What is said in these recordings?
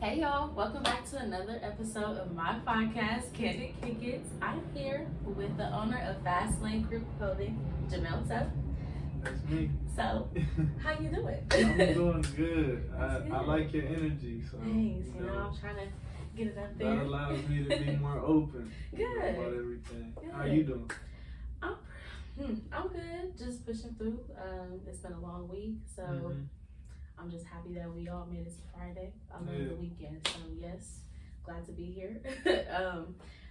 Hey y'all, welcome back to another episode of my podcast, Candid. I'm here with the owner of Fast Lane Group Clothing, Jamel Tuff. That's me. So, how you doing? I'm doing good. I like your energy. So, thanks, I'm trying to get it up there. That allows me to be more open Good. About everything. Good. How you doing? I'm good, just pushing through. It's been a long week, so I'm just happy that we all made it to Friday. I love the weekend, so yes, glad to be here.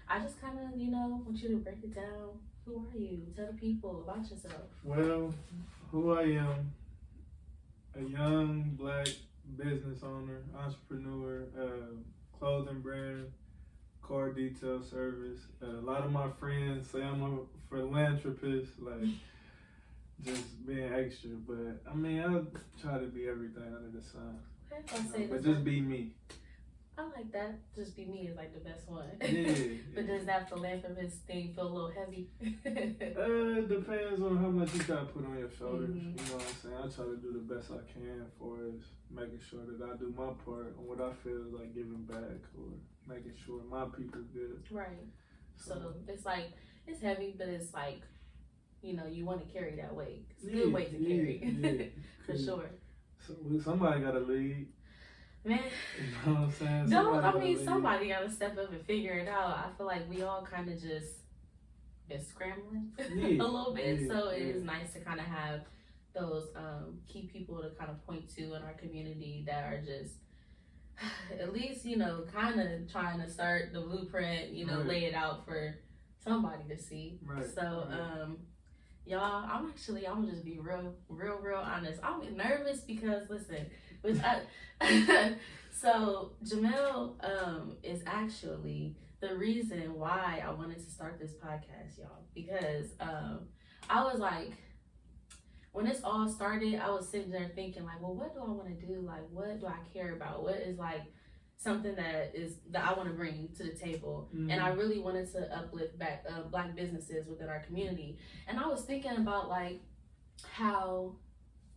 I just kind of, want you to break it down. Who are you? Tell the people about yourself. Well, who I am, a young black business owner, entrepreneur, clothing brand, car detail service. A lot of my friends say I'm a philanthropist, like just being extra, but I mean, I try to be everything under the sun. But just be me. I like that. Just be me is like the best one. Yeah. But does that philanthropist thing feel a little heavy? It depends on how much you got to put on your shoulders. Mm-hmm. You know what I'm saying? I try to do the best I can for us, making sure that I do my part on what I feel is like giving back or making sure my people good. Right. So it's like, it's heavy, but it's like, you want to carry that weight. It's a good weight to carry. For sure. So somebody got to lead. Man, you know what I'm saying? Somebody got to step up and figure it out. I feel like we all kind of just been scrambling a little bit. So it is nice to kind of have those key people to kind of point to in our community that are just, at least, kind of trying to start the blueprint, lay it out for somebody to see. Right. So, y'all, I'm gonna just be real honest. I'm nervous because, listen, so Jamel is actually the reason why I wanted to start this podcast, y'all, because I was like, when this all started, I was sitting there thinking like, well, what do I want to do? Like, what do I care about? What is like something that I want to bring to the table? Mm-hmm. And I really wanted to uplift black businesses within our community. And I was thinking about like how,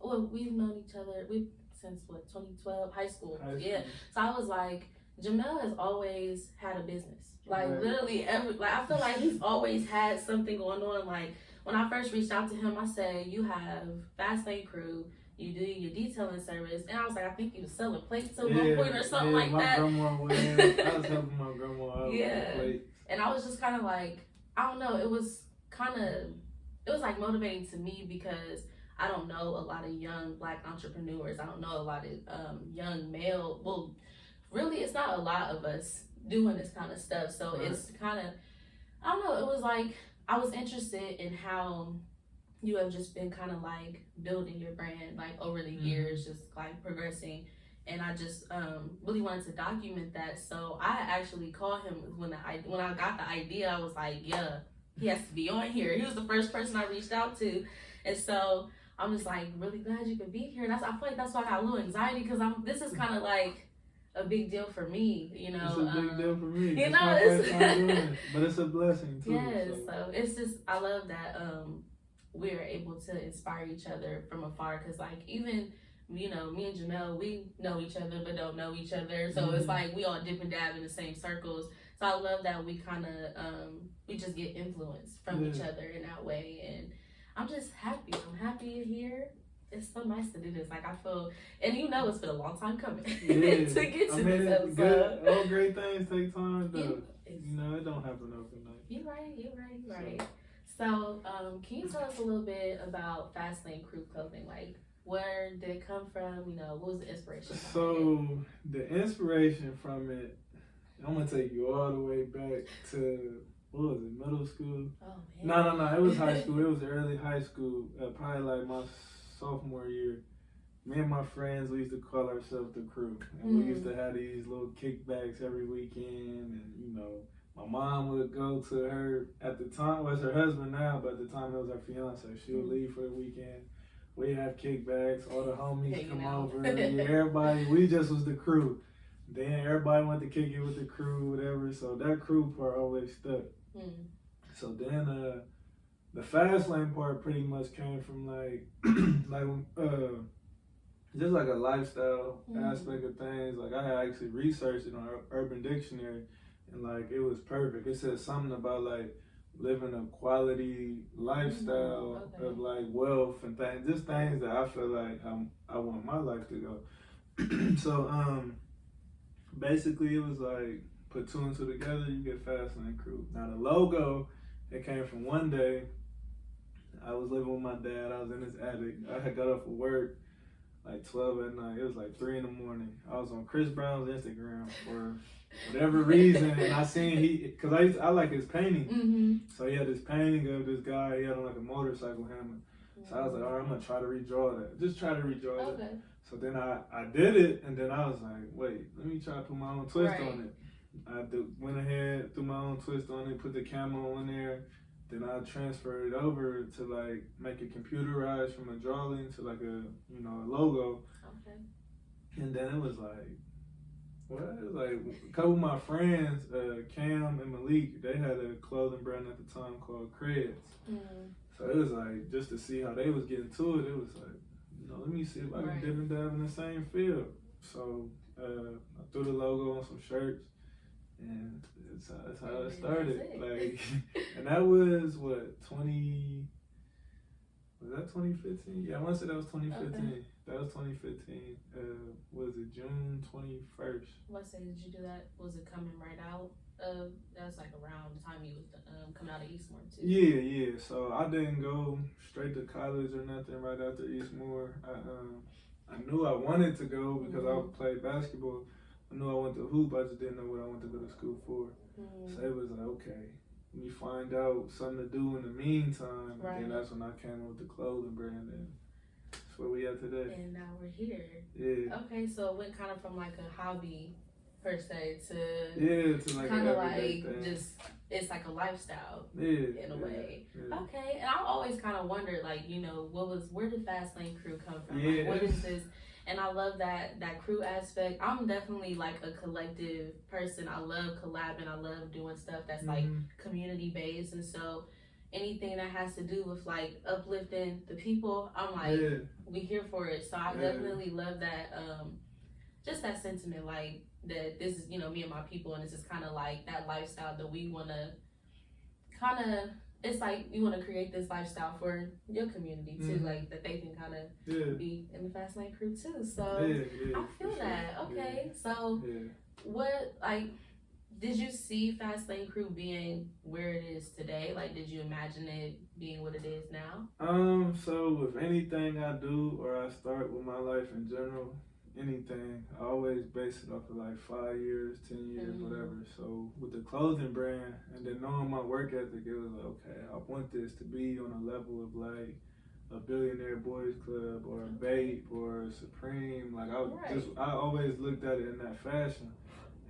well, we've known each other since 2012, high school. Yeah. So I was like, Jamel has always had a business. Like literally I feel like he's always had something going on. Like when I first reached out to him, I said, you have Fast Lane Crew, you do your detailing service, and I was like, I think you was selling plates at one point or something like that. I was helping my grandma out with plates. And I was just kind of like, I don't know, it was like motivating to me because I don't know a lot of young black entrepreneurs. I don't know a lot of young male. Well, really, it's not a lot of us doing this kind of stuff. So it's kind of, I don't know. It was like I was interested in how you have just been kind of like building your brand like over the years, just like progressing. And I just really wanted to document that. So I actually called him when I got the idea. I was like, yeah, he has to be on here. He was the first person I reached out to, and so I'm just like really glad you could be here. And I feel like that's why I got a little anxiety because this is kind of like a big deal for me, It's a big deal for me. It's my first time doing it, but it's a blessing too. Yes, so it's just, I love that we're able to inspire each other from afar because like even, me and Jamel, we know each other but don't know each other. So it's like we all dip and dab in the same circles. So I love that we kind of, we just get influence from each other in that way. And I'm just happy. I'm happy you're here. It's so nice to do this. Like I feel, and it's been a long time coming to get to this episode. All great things take time though. It don't happen overnight. You're right. So, can you tell us a little bit about Fast Lane Crew Clothing? Like, where did it come from? What was the inspiration? So, the inspiration from it, I'm gonna take you all the way back to, what was it, middle school? Oh man. No, it was high school. It was early high school, probably like my sophomore year. Me and my friends, we used to call ourselves the crew. And we used to have these little kickbacks every weekend. And, my mom would go to her, at the time, was her husband now, but at the time it was her fiance. She would leave for the weekend. We'd have kickbacks, all the homies come over. Everybody, we just was the crew. Then everybody went to kick it with the crew, whatever. So that crew part always stuck. So then the fast lane part pretty much came from like just like a lifestyle aspect of things. Like I had actually researched it on Urban Dictionary, and like it was perfect. It said something about like living a quality lifestyle of like wealth and things, just things that I feel like I want my life to go. So basically it was like put two and two together, you get Fast Lane Crew. Now the logo, it came from one day. I was living with my dad. I was in his attic. I had got off of work like 12 at night. It was like 3 in the morning. I was on Chris Brown's Instagram for whatever reason, and I seen because I like his painting. So he had this painting of this guy. He had on like a motorcycle helmet. So I was like, all right, I'm gonna try to redraw that. Just try to redraw it. So then I did it, and then I was like, wait, let me try to put my own twist on it. I went ahead, threw my own twist on it, put the camo on there. Then I transferred it over to like make it computerized from a drawing to like a a logo. Okay. And then it was like, what? It was like a couple of my friends, Cam and Malik, they had a clothing brand at the time called Creds. So it was like just to see how they was getting to it. It was like, let me see if I can dip and dive in the same field. So I threw the logo on some shirts. And that's how it started. Like, and that was what, was that 2015? Yeah, I want to say that was 2015. Okay. That was 2015. Was it June 21st? What say did you do that? Was it coming right out? That's like around the time you was coming out of Eastmore too. Yeah. So I didn't go straight to college or nothing right after Eastmore. I knew I wanted to go because I played basketball. I knew I went to hoop, I just didn't know what I wanted to go to school for. So it was like, okay, let me find out something to do in the meantime. And that's when I came up with the clothing brand, and that's where we are today. And now we're here. Yeah. Okay, so it went kind of from like a hobby per se to like kind of like just, it's like a lifestyle in a way. Yeah. Okay, and I always kind of wondered like, where did Fast Lane Crew come from? Yeah. Like, what is this? And I love that crew aspect. I'm definitely like a collective person. I love collabing. I love doing stuff that's like community based. And so anything that has to do with like uplifting the people, I'm like, we here for it. So I definitely love that, just that sentiment, like that this is, me and my people, and this is kind of like that lifestyle that we want to it's like you want to create this lifestyle for your community too, like that they can kind of be in the Fast Lane Crew too. So I feel that. Okay, so what, like, did you see Fast Lane Crew being where it is today? Like, did you imagine it being what it is now? So with anything I do or I start with my life in general, anything, I always base it off of like 5 years, 10 years, whatever. So with the clothing brand and then knowing my work ethic, it was like, okay, I want this to be on a level of like a Billionaire Boys Club or a Bape or a Supreme. Like I always looked at it in that fashion.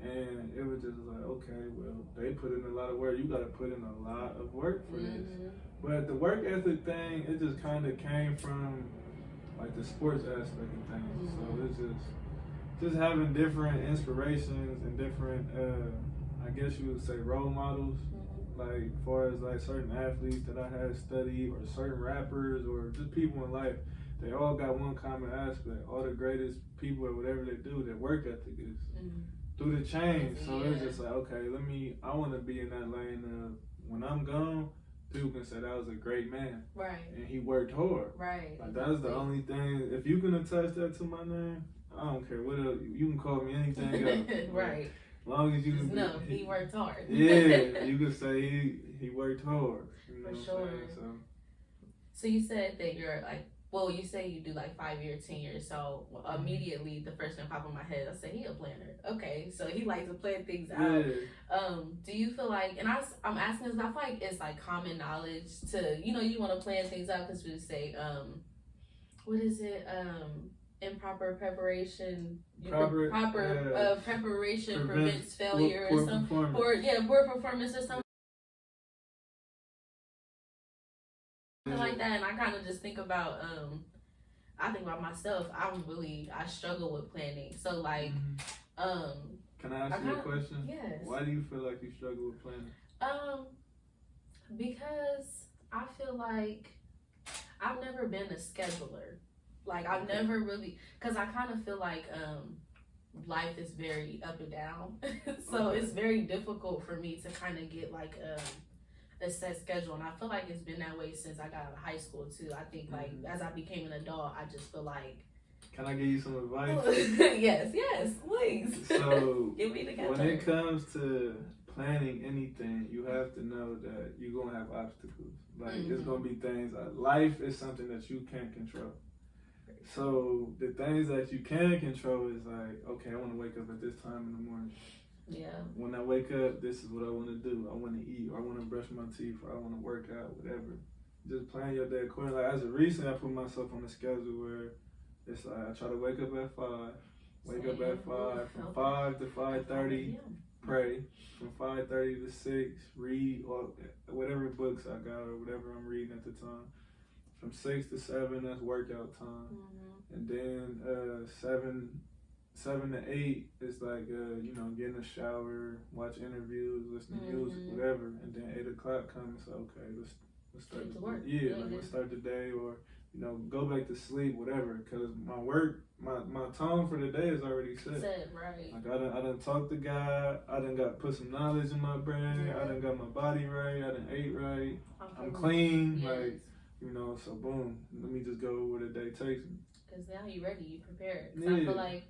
And it was just like, okay, well, they put in a lot of work. You got to put in a lot of work for this. But the work ethic thing, it just kind of came from like the sports aspect of things. So it's just having different inspirations and different, I guess you would say, role models. Like far as like certain athletes that I had studied, or certain rappers, or just people in life, they all got one common aspect. All the greatest people or whatever they do, their work ethic is through the chain. So it's just like, okay, I want to be in that lane of when I'm gone, people can say that was a great man. Right. And he worked hard. Right. Like that's the only thing. If you can attach that to my name, I don't care what else. You can call me anything else. Right. As long as you can. No, he worked hard. Yeah, you can say he worked hard. For sure. So you said that you're like, well, you say you do like 5 years, 10 years. So immediately the first thing popped in my head, I said, he a planner. Okay, so he likes to plan things out. Do you feel like, and I'm asking this, I feel like it's like common knowledge to, you want to plan things out because we say, what is it? Improper preparation. Preparation prevents failure or something. Poor performance or something like that. And I kind of just think about, I think about myself. I struggle with planning. So like, can I ask you a question? Yes. Why do you feel like you struggle with planning? Because I feel like I've never been a scheduler. Like I've never really, cause I kind of feel like life is very up and down, so it's very difficult for me to kind of get like a set schedule, and I feel like it's been that way since I got out of high school too. I think like as I became an adult, I just feel like. Can I give you some advice? Yes, please. So give me the when it comes to planning anything, you have to know that you're gonna have obstacles. Like it's gonna be things. Life is something that you can't control. So the things that you can control is like, okay, I want to wake up at this time in the morning. Yeah. When I wake up, this is what I want to do. I want to eat, or I want to brush my teeth, or I want to work out, whatever. Just plan your day accordingly. Like as of recent, I put myself on a schedule where it's like I try to wake up at 5, wake up at 5, from 5 to 5:30, pray, from 5:30 to 6, read or whatever books I got or whatever I'm reading at the time. From 6 to 7, that's workout time, and then 7 to 8 is like getting a shower, watch interviews, listen to music, whatever, and then 8 o'clock comes. Okay, let's start the work. Let's start the day, or go back to sleep, whatever. Because my tone for the day is already set. Right. Like I done talked to God. I done put some knowledge in my brain. I done got my body right. I done ate right. I'm clean. Yes. Like. So boom, let me just go where the day takes me. Because now you're ready, you prepared. I feel like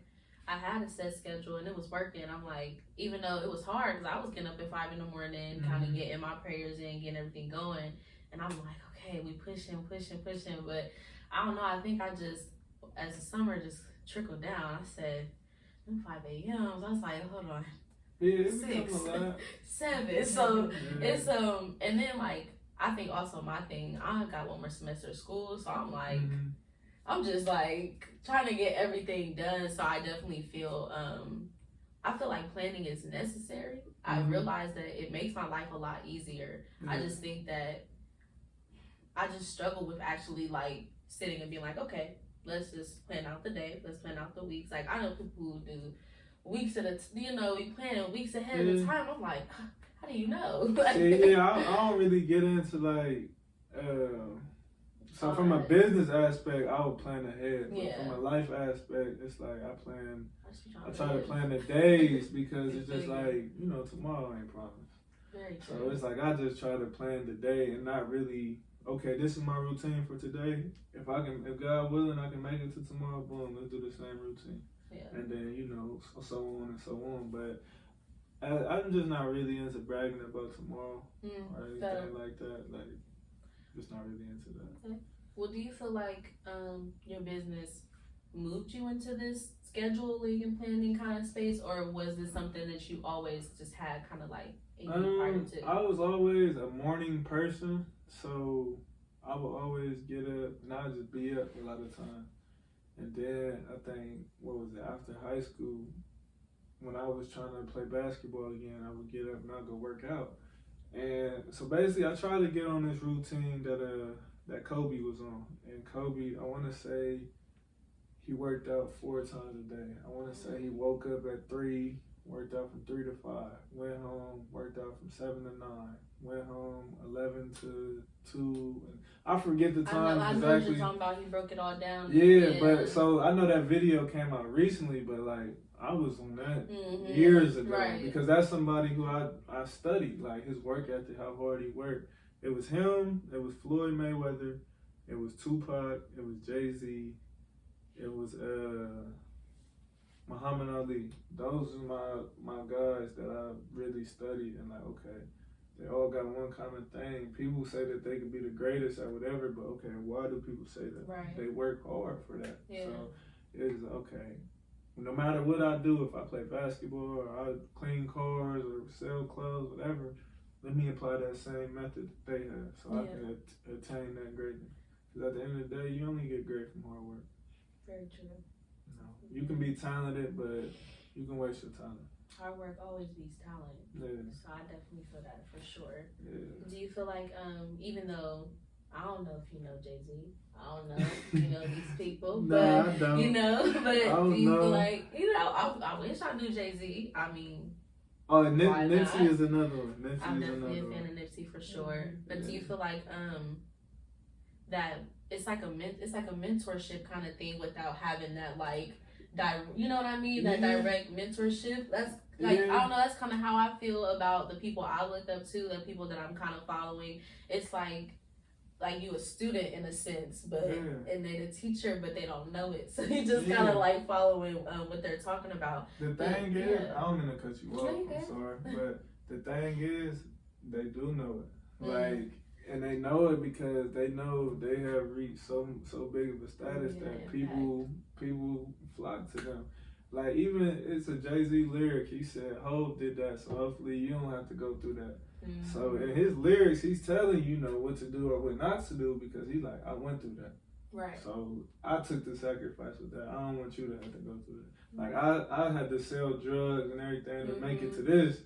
I had a set schedule and it was working. I'm like, even though it was hard, because I was getting up at 5 in the morning, kind of getting my prayers in, getting everything going. And I'm like, okay, we pushing. But I don't know, I think I just, as the summer just trickled down, I said, 5 a.m. I was like, hold on. Yeah, 6, a lot. 7. So it's, and then like, I think also my thing, I got one more semester of school, so I'm like, I'm just like trying to get everything done. So I definitely feel, I feel like planning is necessary. I realize that it makes my life a lot easier. I just think that I just struggle with actually like sitting and being like, okay, let's just plan out the day, let's plan out the weeks. Like I know people who do weeks at a, we plan weeks ahead of time. I'm like, how do you know? I don't really get into like, so from a business aspect, I would plan ahead. But from a life aspect, it's like I try to plan the days because it's just like, tomorrow ain't promised. Very true. So it's like I just try to plan the day and not really, okay, this is my routine for today. If God willing, I can make it to tomorrow, boom, let's do the same routine. Yeah. And then, so on and so on. But I'm just not really into bragging about tomorrow or anything like that. Like, just not really into that. Okay. Well, do you feel like your business moved you into this scheduling and planning kind of space, or was this something that you always just had kind of like in you prior to? I was always a morning person, so I would always get up and I would just be up a lot of time. And then I think, after high school, when I was trying to play basketball again, I would get up and I'd go work out. And so basically I tried to get on this routine that Kobe was on. And Kobe, I want to say he worked out 4 times a day. I want to say he woke up at 3, worked out from 3 to 5, went home, worked out from 7 to 9, went home 11 to 2. And I forget the time I know exactly. what you're talking about. He broke it all down. Yeah, but so I know that video came out recently, but like I was on that years ago because that's somebody who I studied, like his work ethic, how hard he worked. It was him, it was Floyd Mayweather, it was Tupac, it was Jay-Z, it was Muhammad Ali. Those are my guys that I really studied and like, okay, they all got one common thing. People say that they could be the greatest at whatever, but okay, why do people say that? Right. They work hard for that. Yeah. So it's okay. No matter what I do, if I play basketball or I clean cars or sell clothes, whatever, let me apply that same method they have so I can attain that greatness. Because at the end of the day, you only get great from hard work. Very true. You can be talented, but you can waste your talent. Hard work always beats talent. Yeah. So I definitely feel that for sure. Yeah. Do you feel like, even though, I don't know if you know Jay-Z, I don't know if you know these people, but I don't. But do you feel like, I wish I knew Jay-Z. I mean, Nipsey is another one. I'm definitely a fan of Nipsey for sure. But do you feel like that it's like a mentorship kind of thing without having that like you know what I mean, that direct mentorship. That's like I don't know, that's kind of how I feel about the people I look up to, the people that I'm kind of following. It's like you a student in a sense, but and they the teacher, but they don't know it, so you just kind of like following what they're talking about. The thing is, I don't mean to cut you off. I'm sorry, but the thing is, they do know it, like, and they know it because they know they have reached so big of a status that people flock to them. Like, even it's a Jay-Z lyric. He said, "Hope did that, so hopefully you don't have to go through that." So in his lyrics, he's telling you know what to do or what not to do because he's like, I went through that. Right. So I took the sacrifice with that. I don't want you to have to go through that. Like I had to sell drugs and everything to make it to this.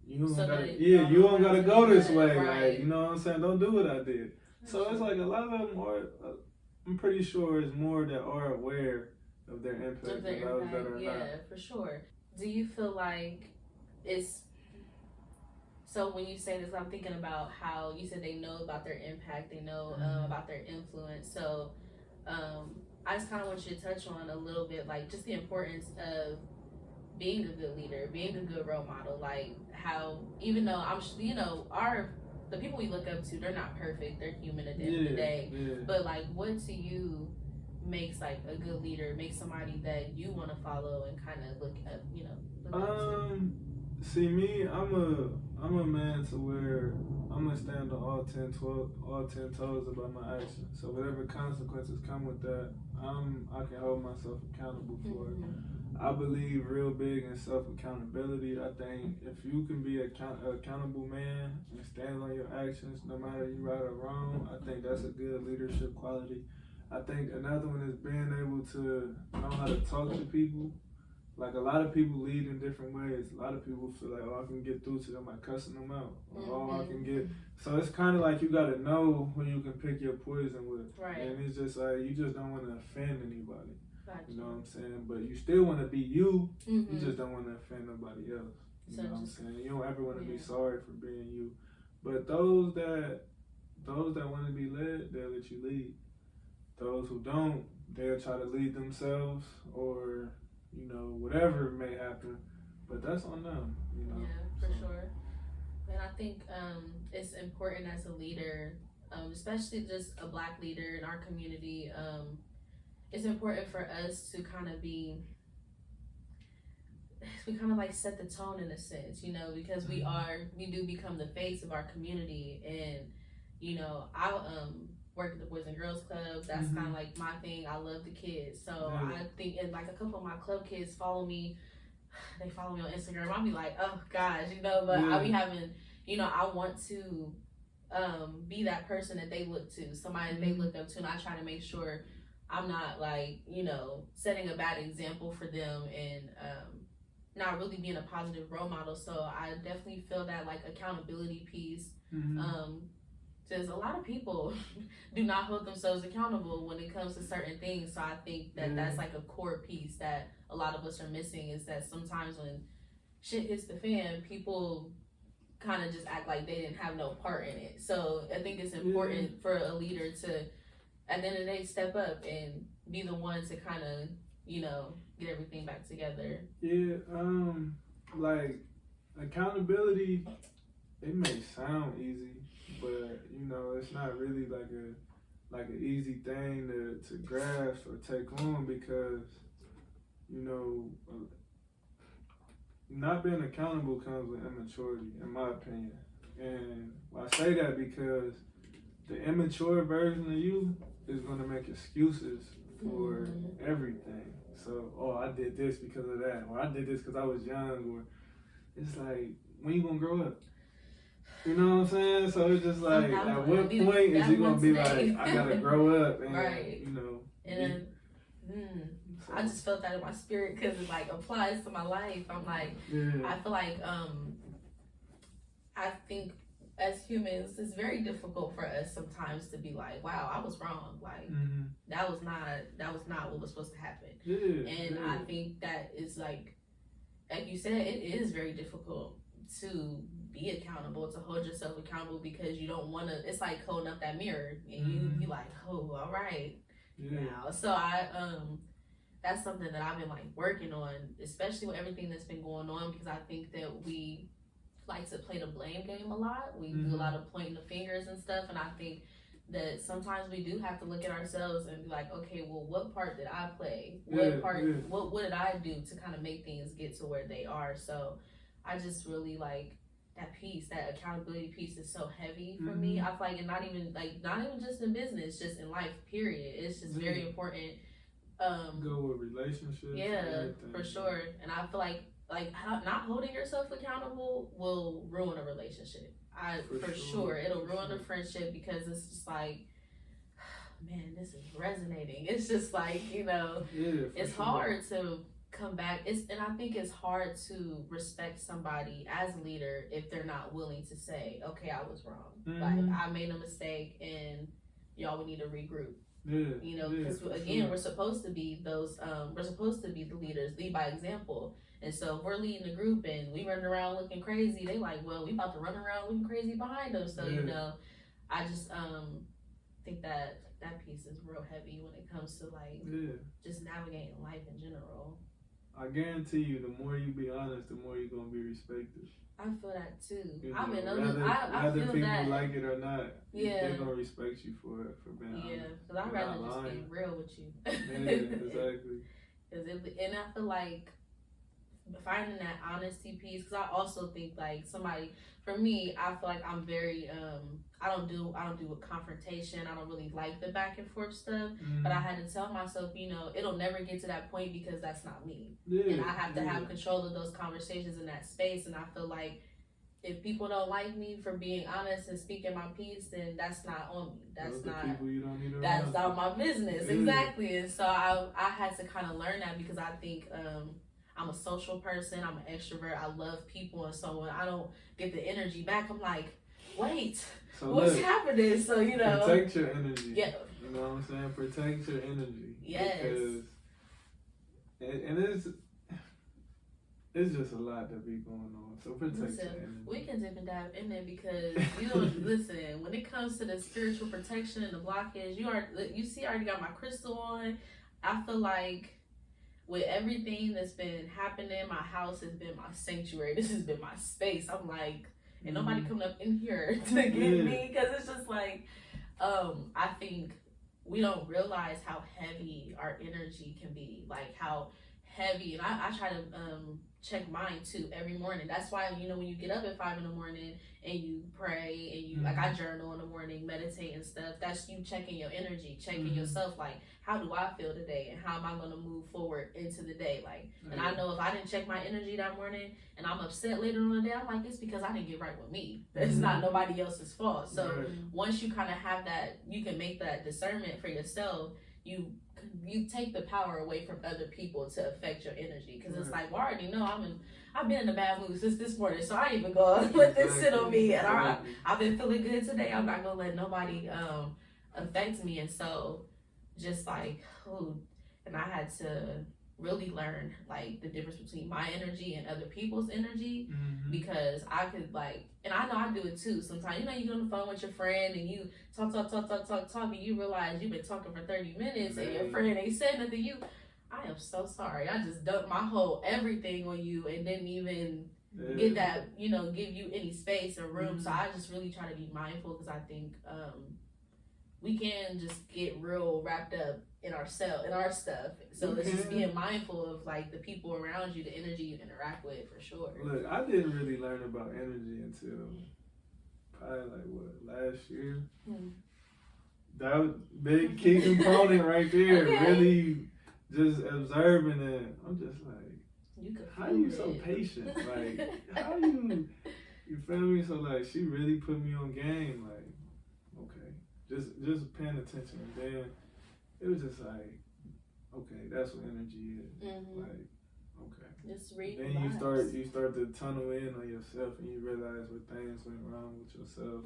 You don't gotta go this way. Right. Like, you know what I'm saying? Don't do what I did. So it's like a lot of them are. I'm pretty sure it's more that are aware of their impact than those that are not. Yeah, for sure. Do you feel like it's so when you say this, I'm thinking about how you said they know about their impact, they know about their influence. So I just kind of want you to touch on a little bit, like just the importance of being a good leader, being a good role model. Like how, even though the people we look up to, they're not perfect, they're human at the end of the day. Yeah. But like, what to you makes like a good leader, makes somebody that you want to follow and kind of look up to? See, me, I'm a man to where I'm gonna stand on all 10 toes about my actions. So whatever consequences come with that, I can hold myself accountable for it. I believe real big in self-accountability. I think if you can be an accountable man and stand on your actions, no matter you right or wrong, I think that's a good leadership quality. I think another one is being able to know how to talk to people. Like, a lot of people lead in different ways. A lot of people feel like, I can get through to them by cussing them out. Or, I can get... So it's kind of like you got to know who you can pick your poison with. Right. And it's just like, you just don't want to offend anybody. Gotcha. You know what I'm saying? But you still want to be you. You just don't want to offend nobody else. You know what I'm saying? You don't ever want to be sorry for being you. But those that want to be led, they'll let you lead. Those who don't, they'll try to lead themselves or... whatever may happen, but that's on them, Yeah, for sure. And I think it's important as a leader, especially just a Black leader in our community, it's important for us to kind of like set the tone in a sense, because we do become the face of our community. And, I work at the Boys and Girls Club. That's kind of like my thing. I love the kids. So I think, and like a couple of my club kids follow me. They follow me on Instagram. I'll be like, oh gosh, but I'll be having, I want to be that person that they look to, somebody they look up to. And I try to make sure I'm not like, setting a bad example for them and not really being a positive role model. So I definitely feel that like accountability piece. Because a lot of people do not hold themselves accountable when it comes to certain things. So I think that that's like a core piece that a lot of us are missing, is that sometimes when shit hits the fan, people kind of just act like they didn't have no part in it. So I think it's important for a leader to, at the end of the day, step up and be the one to kind of, get everything back together. Yeah, like accountability, it may sound easy, but it's not really like an easy thing to grasp or take on, because not being accountable comes with immaturity, in my opinion. And I say that because the immature version of you is going to make excuses for everything. So, I did this because of that, or I did this because I was young, or it's like, when you gonna grow up? You know what I'm saying? So it's just like, at what point is you gonna be like, I gotta grow up, and And then, I just felt that in my spirit because it like applies to my life. I'm like, I feel like, I think as humans, it's very difficult for us sometimes to be like, wow, I was wrong. Like, that was not what was supposed to happen. I think that is like you said, it is very difficult to be accountable, to hold yourself accountable, because you don't want to. It's like holding up that mirror, and you like, oh, all right, now. So that's something that I've been like working on, especially with everything that's been going on, because I think that we like to play the blame game a lot. We do a lot of pointing the fingers and stuff, and I think that sometimes we do have to look at ourselves and be like, okay, well, what part did I play? What did I do to kind of make things get to where they are? So I just really like that piece, that accountability piece is so heavy for me. I feel like, and not even just in business, just in life, period. It's just very important. Go with relationships. Yeah, for sure. And I feel like not holding yourself accountable will ruin a relationship. For sure it'll ruin a friendship, because it's just like, man, this is resonating. It's just like, it's hard to come back. And I think it's hard to respect somebody as a leader if they're not willing to say, okay, I was wrong. Like, I made a mistake, and y'all, we need to regroup. Because again, we're supposed to be those. We're supposed to be the leaders, lead by example. And so if we're leading a group and we running around looking crazy, they like, well, we about to run around looking crazy behind them. So I just think that piece is real heavy when it comes to like just navigating life in general. I guarantee you, the more you be honest, the more you're gonna be respected. I feel that too. I feel people that, like it or not, they're gonna respect you for being honest. Yeah, because I'd rather just be real with you. Yeah, exactly. And I feel like finding that honesty piece, because I also think like for me, I feel like I'm very I don't do a confrontation. I don't really like the back and forth stuff. But I had to tell myself, it'll never get to that point, because that's not me. And I have to have control of those conversations in that space. And I feel like if people don't like me for being honest and speaking my piece, then that's not on me. That's not my business. Exactly. And so I had to kind of learn that, because I think I'm a social person. I'm an extrovert. I love people. And so when I don't get the energy back, I'm like, wait, what's happening? So, protect your energy. Yeah. You know what I'm saying? Protect your energy. Yes. Because, and it's just a lot that be going on. So protect your energy. We can dip and dive in there, because listen, when it comes to the spiritual protection and the blockage, you see I already got my crystal on. I feel like with everything that's been happening, my house has been my sanctuary. This has been my space. I'm like, and nobody coming up in here to get me, because it's just like, I think we don't realize how heavy our energy can be, like how heavy. And I try to check mine too every morning. That's why, when you get up at 5 a.m. and you pray and you like, I journal in the morning, meditate and stuff, that's you checking your energy, checking yourself, like, how do I feel today, and how am I going to move forward into the day? Like, and I know if I didn't check my energy that morning and I'm upset later on the day, I'm like, it's because I didn't get right with me. It's not nobody else's fault. So once you kind of have that, you can make that discernment for yourself. You take the power away from other people to affect your energy, because it's like, well, I already know I've been in a bad mood since this morning, so I ain't even gonna let this sit on me. And I've been feeling good today. I'm not gonna let nobody affect me. And so just like, and I had to really learn like the difference between my energy and other people's energy, because I could like, and I know I do it too sometimes. You get on the phone with your friend and you talk, and you realize you've been talking for 30 minutes and your friend ain't said nothing to you. I am so sorry. I just dumped my whole everything on you and didn't even get that, give you any space or room. So I just really try to be mindful, because I think we can just get real wrapped up in our stuff. So it's just being mindful of like the people around you, the energy you interact with, for sure. Look, I didn't really learn about energy until probably last year. That was big key component right there. Okay. Really just observing it. I'm just like, how you so patient? Like, how you feel me? So like, she really put me on game. Like, okay, just paying attention. And then it was just like, okay, that's what energy is. Like, okay. Just read. Then you start to tunnel in on yourself, and you realize what things went wrong with yourself.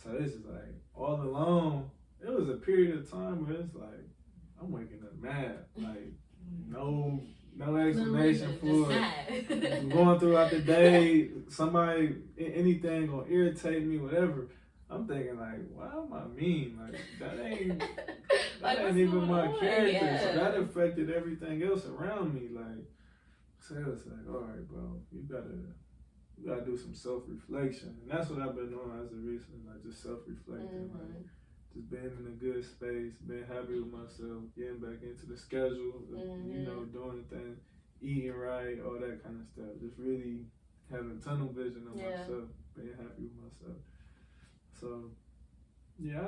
So this is like, all along, it was a period of time where it's like, I'm waking up mad. Like, no No explanation for it. Just Going throughout the day, somebody, anything gonna irritate me, whatever. I'm thinking like, why am I mean? Like that ain't even my character. Yeah. So that affected everything else around me. Like, so it's like, all right, bro, you gotta do some self-reflection, and that's what I've been doing as of recently, like just self-reflecting, like just being in a good space, being happy with myself, getting back into the schedule, you know, doing the things, eating right, all that kind of stuff. Just really having tunnel vision on myself, being happy with myself. So, yeah,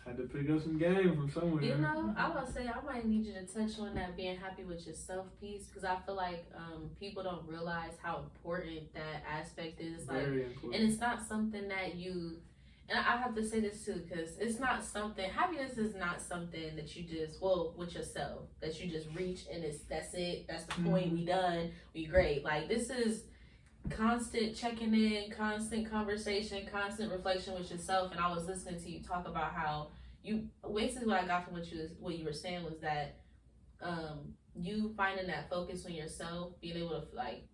I had to pick up some game from somewhere. You know, I would say I might need you to touch on that being happy with yourself piece, because I feel like people don't realize how important that aspect is. Like, very important. And it's not something that you, and I have to say this too, because it's not something, happiness is not something that you just, well, with yourself, that you just reach and that's it, that's the point, we done, we great. Like, this is constant checking in, constant conversation, constant reflection with yourself. And I was listening to you talk about how you, basically what I got from what you were saying was that you finding that focus on yourself, being able to, like,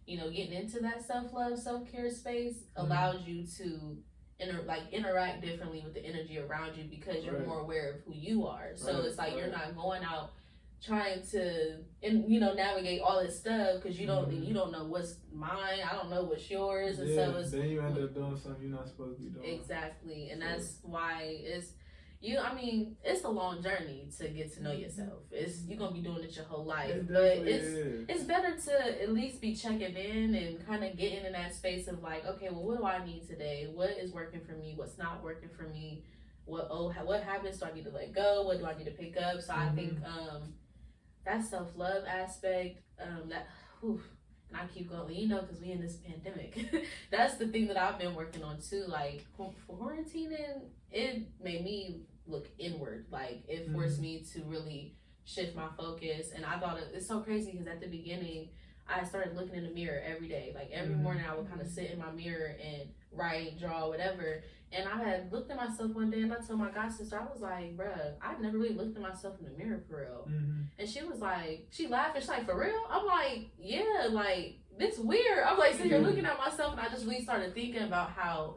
you know, getting into that self-love, self-care space allows you to interact differently with the energy around you, because you're more aware of who you are. So it's like you're not going out trying to, and you know, navigate all this stuff, because you don't know what's mine, I don't know what's yours, and so it's, then you end up doing something you're not supposed to be doing. Exactly. And that's why it's it's a long journey to get to know yourself. You're gonna be doing it your whole life, but it's better to at least be checking in and kind of getting in that space of like, okay, well, what do I need today? What is working for me? What's not working for me? What habits do I need to let go? What do I need to pick up? So I think that self-love aspect, and I keep going, you know, because we in this pandemic. That's the thing that I've been working on too. Like, for quarantining, it made me look inward. Like, it forced me to really shift my focus. And I thought it's so crazy, because at the beginning, I started looking in the mirror every day. Like, every morning I would kind of sit in my mirror and write, draw, whatever. And I had looked at myself one day, and I told my god sister, I was like, bruh, I've never really looked at myself in the mirror for real. And she was like, she laughed, and she's like, for real? I'm like, yeah, like, it's weird. I'm like, so you're looking at myself, and I just really started thinking about how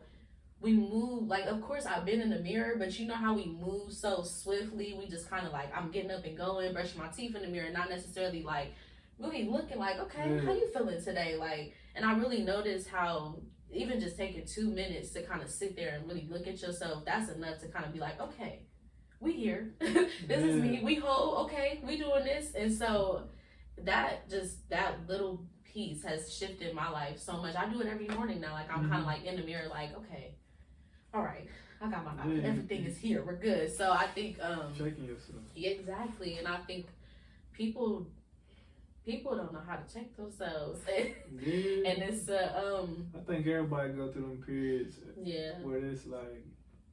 we move. Like, of course, I've been in the mirror, but you know how we move so swiftly. We just kind of like, I'm getting up and going, brushing my teeth in the mirror, not necessarily like really looking like, okay, how you feeling today? Like, and I really noticed how even just taking 2 minutes to kind of sit there and really look at yourself, that's enough to kind of be like, okay, we here. This is me. We whole, okay, we doing this. And so that little piece has shifted my life so much. I do it every morning now. Like, I'm kind of like in the mirror, like, okay, all right, I got my body. Everything is here. We're good. So I think checking yourself. Exactly. And I think people don't know how to check themselves. And it's I think everybody go through them periods where it's like,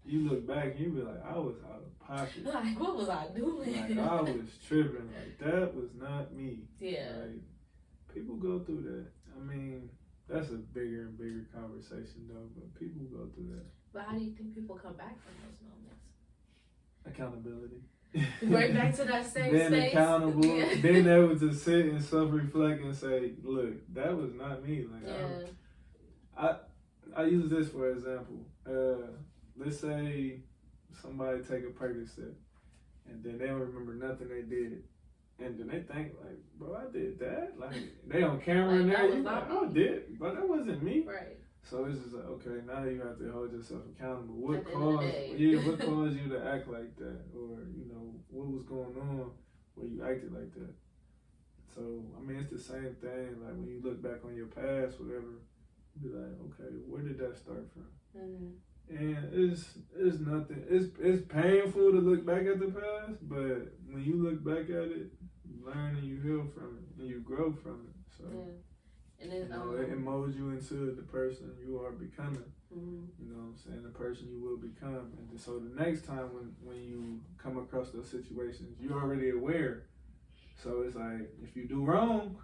you look back and you be like, I was out of pocket. Like, what was I doing? Like, I was tripping. Like, that was not me. Yeah. Like, people go through that. I mean, that's a bigger and bigger conversation though, but people go through that. But how do you think people come back from those moments? Accountability. Right back to that same being space. Accountable, being able to sit and self-reflect and say, look, that was not me. Like, I use this for example. Let's say somebody take a Percocet and then they don't remember nothing they did. And then they think like, bro, I did that. Like, they on camera and there, you like, I did, but that wasn't me. Right. So it's just like, okay, now you have to hold yourself accountable. What caused you to act like that? Or, you know, what was going on where you acted like that? So, I mean, it's the same thing. Like, when you look back on your past, whatever, you be like, okay, where did that start from? And it's nothing. It's painful to look back at the past, but when you look back at it, you learn and you heal from it and you grow from it. So, and then, it molds you into the person you are becoming. You know what I'm saying? The person you will become. And so the next time when you come across those situations, you're already aware. So it's like, if you do wrong,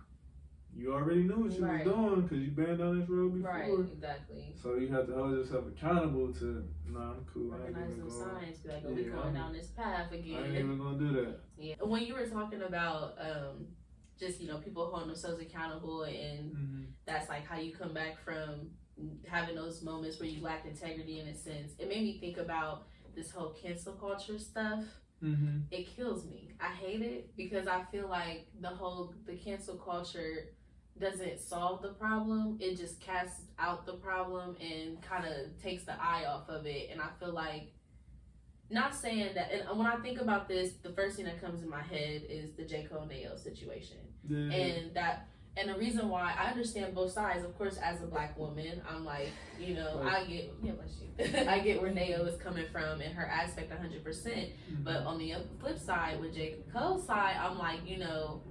you already knew what you was doing because you've been down this road before. Right, exactly. So you have to hold yourself accountable to, I'm cool. Recognize those signs. Be like, we're going down this path again. I ain't even going to do that. Yeah. When you were talking about just, you know, people holding themselves accountable, and that's like how you come back from having those moments where you lacked integrity in a sense. It made me think about this whole cancel culture stuff. It kills me. I hate it because I feel like the cancel culture doesn't solve the problem. It just casts out the problem and kind of takes the eye off of it. And I feel like, not saying that, and when I think about this, the first thing that comes in my head is the J. Cole Nayo situation. And the reason why I understand both sides, of course, as a black woman, I'm like, you know, I get where Nayo is coming from and her aspect 100%. But on the flip side, with J. Cole's side, I'm like, you know,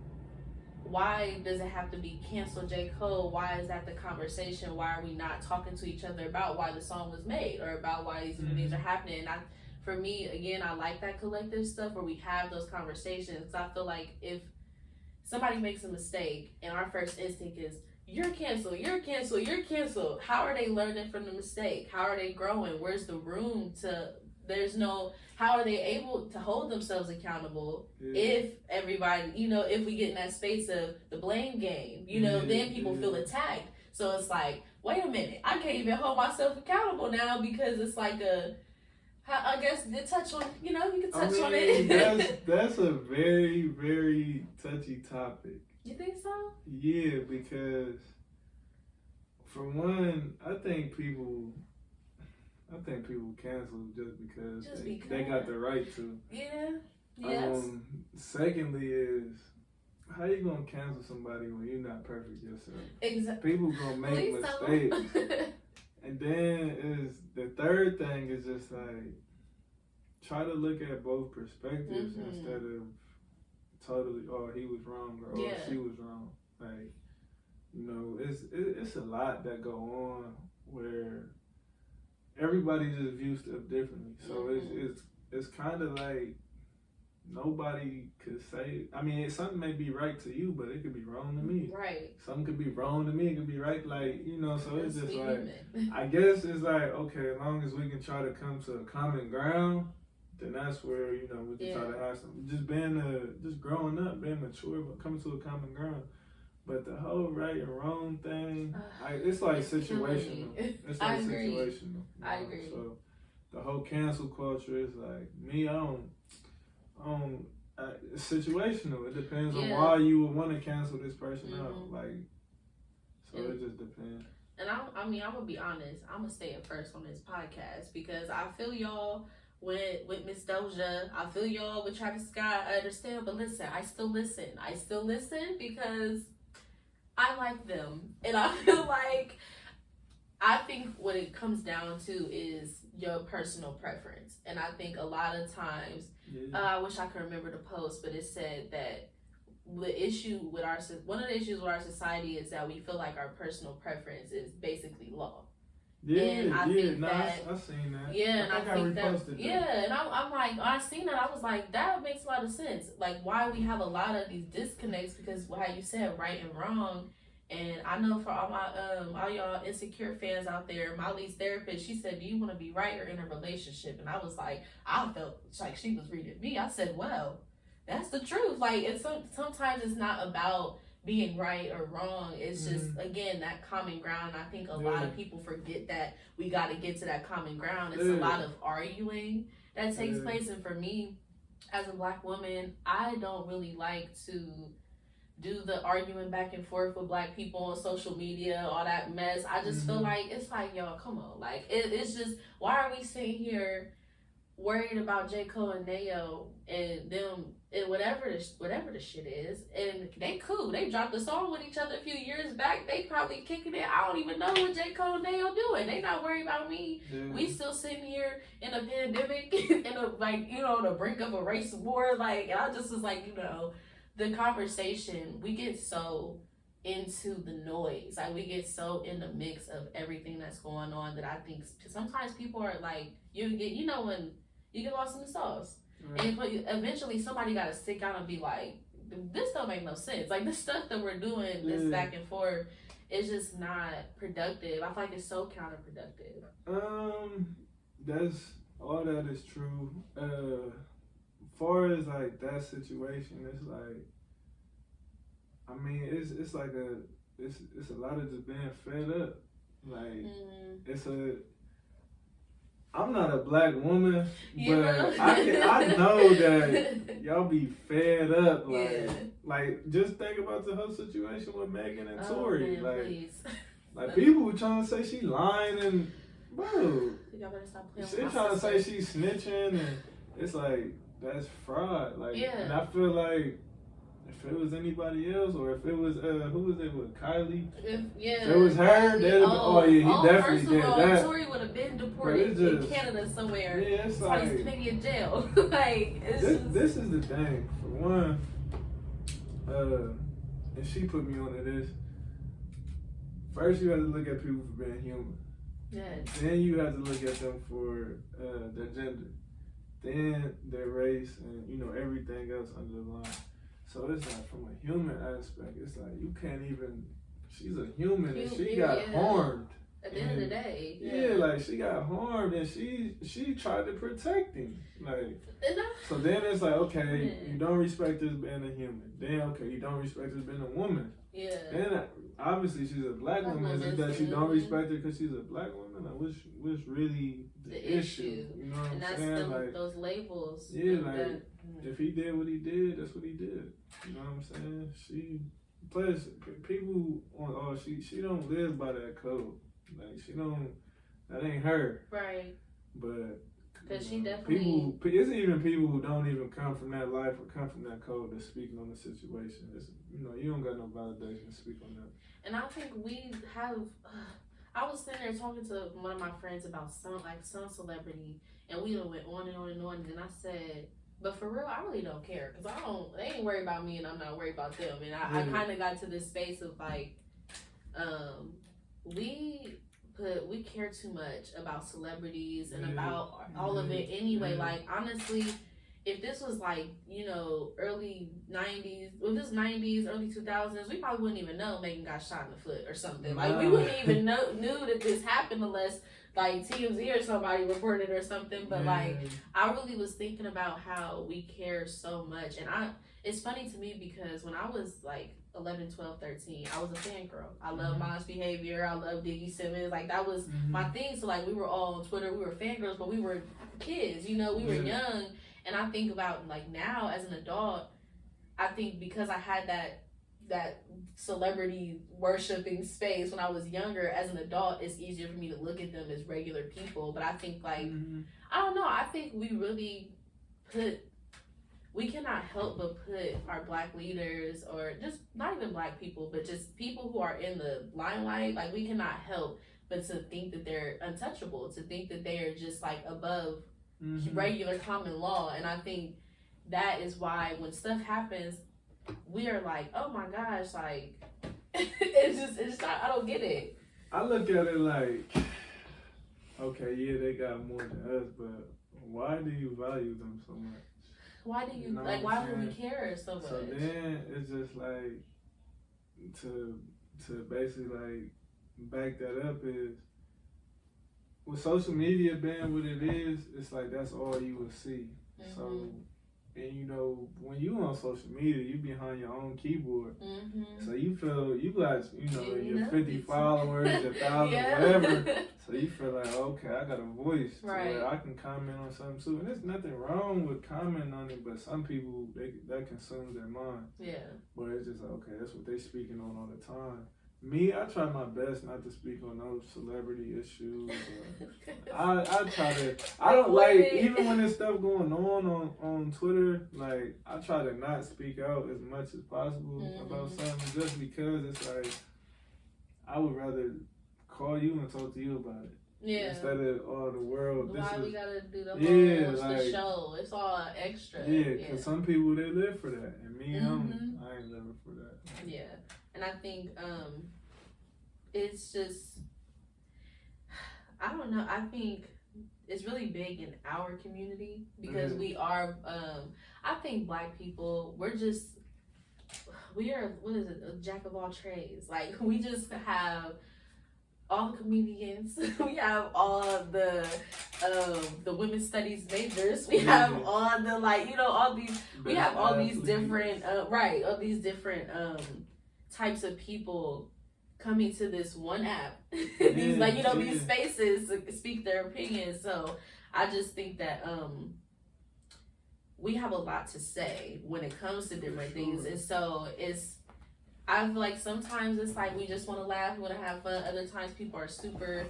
why does it have to be cancel J. Cole? Why is that the conversation? Why are we not talking to each other about why the song was made or about why these things are happening? And for me, again, I like that collective stuff where we have those conversations. Because I feel like if somebody makes a mistake and our first instinct is, you're canceled, you're canceled, you're canceled. How are they learning from the mistake? How are they growing? Where's the room how are they able to hold themselves accountable if everybody, you know, if we get in that space of the blame game, you know, then people feel attacked. So it's like, wait a minute, I can't even hold myself accountable now because it's like I guess you can touch on it. That's a very, very touchy topic. You think so? Yeah, because for one, I think people cancel just because they got the right to. Yeah. Yes. Secondly is, how you gonna cancel somebody when you're not perfect yourself? Exactly. People gonna make mistakes. And then the third thing is just like, try to look at both perspectives instead of totally, oh, he was wrong or oh, she was wrong. Like, you know, it's a lot that go on where everybody just views stuff differently. So it's kind of like nobody could say. I mean, something may be right to you, but it could be wrong to me. Right. Something could be wrong to me. It could be right. Like, you know. So it's just like, I guess it's like, okay, as long as we can try to come to a common ground, then that's where, you know, we can try to have some. Just growing up, being mature, but coming to a common ground. But the whole right and wrong thing, it's like situational. It's like situational. I agree. So the whole cancel culture is like, me, it's situational. It depends on why you would want to cancel this person out. Like, so it just depends. And I'm gonna be honest. I'm gonna say it first on this podcast because I feel y'all with Miss Doja. I feel y'all with Travis Scott. I understand, but listen, I still listen because I like them, and I feel like I think what it comes down to is your personal preference. And I think a lot of times, I wish I could remember the post, but it said that one of the issues with our society is that we feel like our personal preference is basically law. I've seen that. Yeah, and I think that. Yeah, and I'm like, when I seen that, I was like, that makes a lot of sense. Like, why we have a lot of these disconnects, because how you said right and wrong. And I know for all y'all insecure fans out there, my lead therapist, she said, do you want to be right or in a relationship? And I was like, I felt like she was reading me. I said, well, that's the truth. Like, sometimes it's not about being right or wrong. It's just, again, that common ground. I think a lot of people forget that we got to get to that common ground. It's a lot of arguing that takes place. And for me, as a Black woman, I don't really like to do the arguing back and forth with Black people on social media, all that mess. I just feel like, it's like, y'all, come on. Like, it's just, why are we sitting here worried about J. Cole and Nayo and them and whatever the shit is? And they cool. They dropped a song with each other a few years back. They probably kicking it. I don't even know what J. Cole and Nayo doing. They not worried about me. We still sitting here in a pandemic, in the brink of a race war. Like, and I just was like, the conversation, we get so into the noise. Like, we get so in the mix of everything that's going on that I think sometimes people are like, when you get lost in the sauce. Right. And eventually somebody got to stick out and be like, this don't make no sense. Like, this stuff that we're doing, this back and forth, is just not productive. I feel like it's so counterproductive. All that is true. Far as like that situation, it's like, I mean, it's like it's a lot of just being fed up. Like it's a. I'm not a black woman, but I know that y'all be fed up. Like just think about the whole situation with Megan and Tory. Man, like people were trying to say she lying and bro, y'all better stop playing she trying to say she's snitching and it's like that's fraud. Like, and I feel like if it was anybody else, or if it was who was it with Kylie? If it was her, he definitely did that. Tory would have been deported in Canada somewhere. Yeah, it's like he's maybe in jail. This is the thing. For one, and she put me onto this. First, you have to look at people for being human. Yes. Then you have to look at them for their gender, then their race, and everything else under the line. So it's like from a human aspect, it's like you can't even. She's a human and she got harmed. At the end of the day, like she got harmed and she tried to protect him. Like, so then it's like, okay, you don't respect this being a human. Then okay, you don't respect this being a woman. Yeah. Then obviously she's a black woman. Is it that you don't respect her because she's a black woman? Like, what's really the issue? You know what I'm saying? Like those labels. Yeah, like if he did what he did, that's what he did. You know what I'm saying? Plus people on she don't live by that code. Like she don't. That ain't her. Right. But because she definitely. It's even people who don't even come from that life or come from that code that's speaking on the situation. It's, you don't got no validation to speak on that. And I think we have. I was sitting there talking to one of my friends about some celebrity, and we went on and on and on. And then I said, but for real, I really don't care because they ain't worried about me, and I'm not worried about them. And I kind of got to this space of like, we care too much about celebrities and about all of it anyway. Like honestly, if this was like early 90s, if this 90s, early 2000s, we probably wouldn't even know Megan got shot in the foot or something. Like we wouldn't even knew that this happened unless like TMZ or somebody reported or something. But like I really was thinking about how we care so much, and it's funny to me because when I was like 11, 12, 13, I was a fangirl. I love Mom's Behavior. I love Diggy Simmons. Like that was my thing. So like we were all on Twitter. We were fangirls, but we were kids. We were young. And I think about like now as an adult, I think because I had that celebrity worshiping space when I was younger, as an adult, it's easier for me to look at them as regular people. But I think like I don't know. I think we really we cannot help but put our black leaders, or just not even black people, but just people who are in the limelight, like we cannot help but to think that they're untouchable, to think that they are just like above regular common law. And I think that is why when stuff happens, we are like, oh my gosh, like it's not, I don't get it. I look at it like, okay, yeah, they got more than us, but why do you value them so much? Why do you why would we care so much? So then it's just like to basically like back that up is with social media being what it is, it's like that's all you will see. So and when you on social media, you behind your own keyboard. So you feel you got your 50 followers, 1,000, whatever. So you feel like, okay, I got a voice, right? So I can comment on something too, and there's nothing wrong with commenting on it. But some people that consumes their mind. Yeah. But it's just like, okay, that's what they speaking on all the time. Me, I try my best not to speak on those celebrity issues. I try to. I don't like even when there's stuff going on Twitter. Like I try to not speak out as much as possible about something, just because it's like I would rather call you and talk to you about it. Yeah. Instead of the world. Why we gotta do the whole the show? It's all extra. Yeah, because some people they live for that, and me, I ain't living for that. Yeah. And I think it's just, I don't know, I think it's really big in our community because we are, I think black people, we are, what is it, a jack of all trades. Like, we just have all the comedians, we have all the women's studies majors, we have all the, like, all these, we have all these different, all these different, types of people coming to this one app, these like these spaces to speak their opinions. So I just think that we have a lot to say when it comes to different things, and so I feel like sometimes it's like we just want to laugh, we want to have fun. Other times people are super,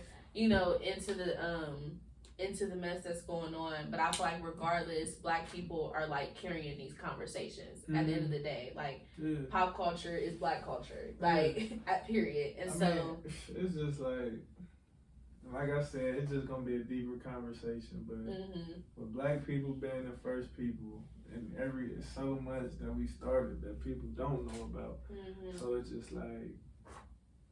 into the mess that's going on. But I feel like regardless, Black people are like carrying these conversations at the end of the day. Like pop culture is Black culture, like at period. And I mean, it's just like I said, it's just gonna be a deeper conversation. But with Black people being the first people, and it's so much that we started that people don't know about. So it's just like,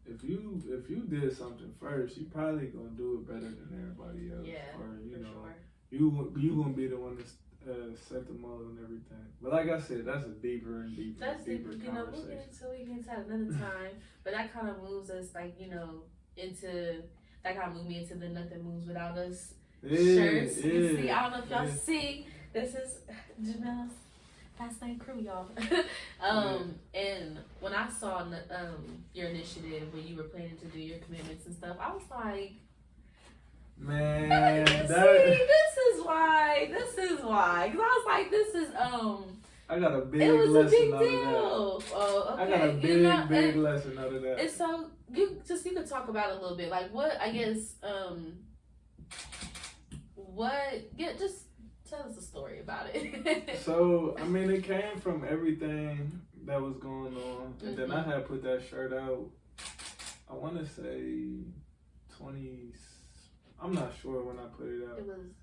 if you did something first, you probably gonna do it better than everybody else. Yeah, or sure. you gonna be the one to set the mold and everything. But like I said, that's a deeper and deeper conversation. We'll get into that another time. But that kind of moves us into me into the Nothing Moves Without Us shirts. You see, I don't know if y'all see. This is Jamel's Fast Lane Crew, y'all. And when I saw your initiative when you were planning to do your commitments and stuff, I was like, man, this is why. Because I was like, this is I got a big it was lesson a big out deal. of that. Oh, okay. I got a big lesson out of that. And so you could talk about it a little bit, like what I guess just tell us a story about it. So I mean, it came from everything that was going on, and then I had put that shirt out. I want to say 20. I'm not sure when I put it out. It was.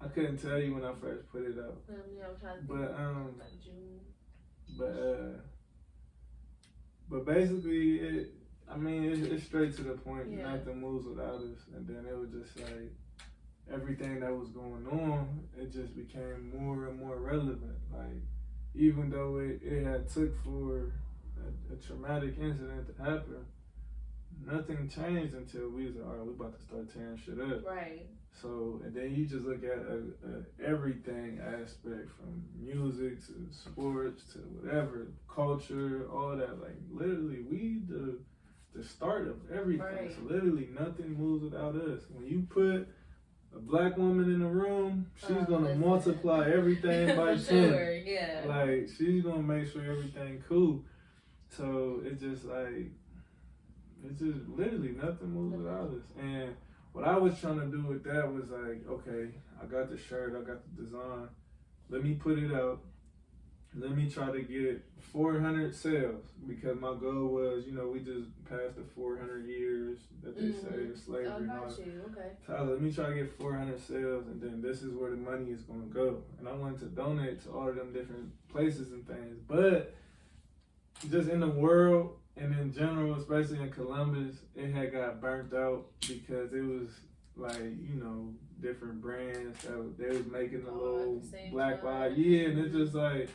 I couldn't tell you when I first put it out. Yeah, I'm trying to think. Like June. But basically, it's straight to the point. Yeah. Nothing moves without us, and then it was just like everything that was going on. It just became more and more relevant. Like, even though it had took for a traumatic incident to happen, nothing changed until we was like, all right, we about to start tearing shit up. Right. So, and then you just look at everything aspect, from music to sports to whatever, culture, all that. Like, literally, we the start of everything. Right. So literally nothing moves without us. When you put a Black woman in the room, she's gonna multiply everything by 10. Sure, yeah. Like, she's gonna make sure everything cool. So it's just literally nothing moves without us. And what I was trying to do with that was like, okay, I got the shirt, I got the design. Let me put it out. Let me try to get 400 sales, because my goal was, we just passed the 400 years that they say of slavery. Oh, got you. Okay. So let me try to get 400 sales, and then this is where the money is going to go. And I wanted to donate to all of them different places and things. But just in the world, and in general, especially in Columbus, it had got burnt out because it was like, different brands that they was making a little Black lives. Yeah, and it's just like,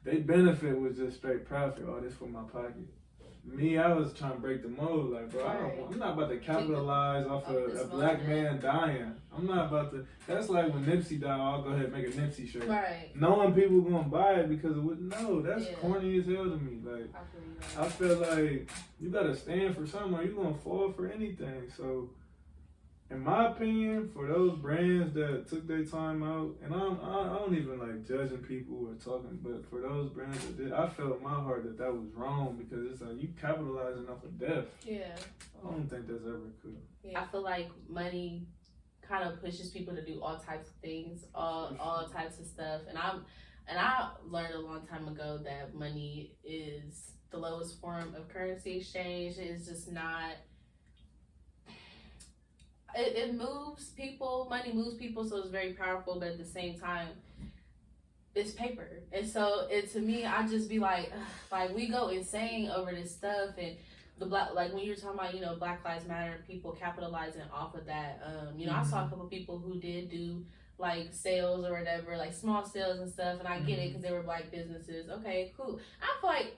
they benefit was just straight profit. Oh, this for my pocket. Me, I was trying to break the mold. Like, bro, I'm not about to capitalize off a Black man dying. I'm not about to. That's like when Nipsey died, I'll go ahead and make a Nipsey shirt. Right. Knowing people gonna buy it because it wouldn't. No, that's corny as hell to me. Like, I feel like you gotta stand for something, or you gonna fall for anything. So, in my opinion, for those brands that took their time out, and I don't even like judging people or talking, but for those brands that did, I felt in my heart that was wrong, because it's like you capitalizing off of death. Yeah. I don't think that's ever cool. Yeah. I feel like money kind of pushes people to do all types of things, all types of stuff, and I learned a long time ago that money is the lowest form of currency exchange. It's just not. It moves people. Money moves people, so it's very powerful. But at the same time, it's paper, and so to me, I just be like we go insane over this stuff, and the Black, like when you were talking about Black Lives Matter, people capitalizing off of that. I saw a couple people who did do like sales or whatever, like small sales and stuff, and I get it because they were Black businesses. Okay, cool. I feel like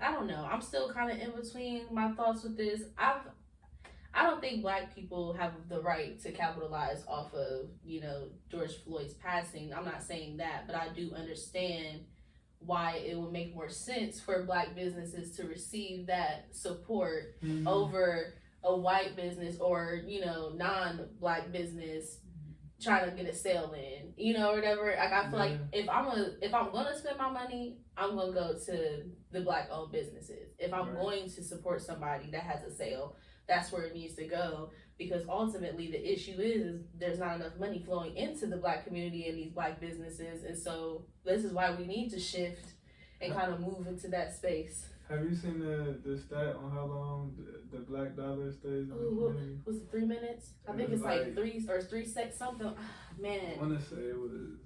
I don't know. I'm still kind of in between my thoughts with this. I I don't think black people have the right to capitalize off of, you know, George Floyd's passing. I'm not saying that, but I do understand why it would make more sense for black businesses to receive that support over a white business or, you know, non-black business trying to get a sale in, you know, or whatever. Like, I feel like if I'm gonna spend my money, I'm gonna go to the black owned businesses. If I'm going to support somebody that has a sale, that's where it needs to go, because ultimately the issue is there's not enough money flowing into the black community and these black businesses, and so this is why we need to shift and kind of move into that space. Have you seen the stat on how long the black dollar stays in the community? Was it 3 minutes? I think it's like 3 seconds something. Man, I want to say it was.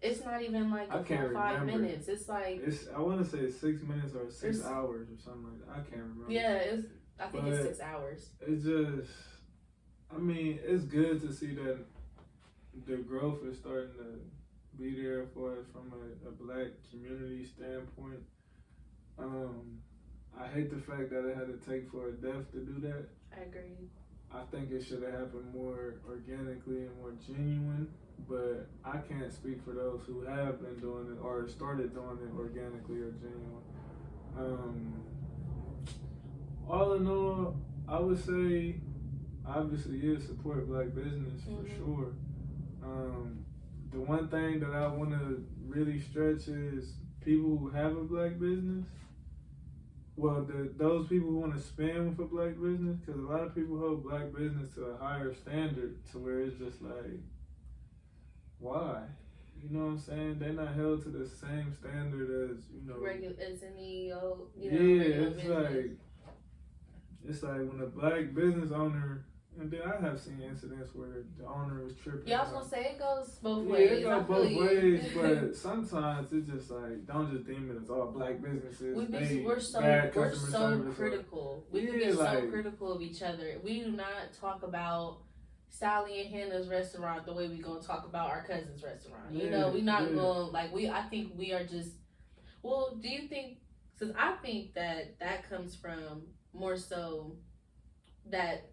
It's not even like I can't 5 remember. minutes. It's like I want to say it's 6 minutes or 6 hours or something like that. I can't remember. Yeah, I think it's 6 hours. It's just, I mean, it's good to see that the growth is starting to be there for us from a black community standpoint. I hate the fact that it had to take for a death to do that. I agree. I think it should have happened more organically and more genuine, but I can't speak for those who have been doing it or started doing it organically or genuine. All in all, I would say, obviously, support black business for sure. The one thing that I want to really stretch is people who have a black business. Well, those people who want to spend with a black business, because a lot of people hold black business to a higher standard to where it's just like, why? You know what I'm saying? They're not held to the same standard as, you know. As any, it's like when a black business owner, and then I have seen incidents where the owner was tripping. Yeah, I was gonna say it goes both ways. Yeah, it goes both ways, but sometimes it's just like, don't just deem it as all black businesses. We're so critical. We can be so critical of each other. We do not talk about Sally and Hannah's restaurant the way we gonna talk about our cousin's restaurant. You know, we not going I think we are just. Well, do you think? Because I think that comes from more so that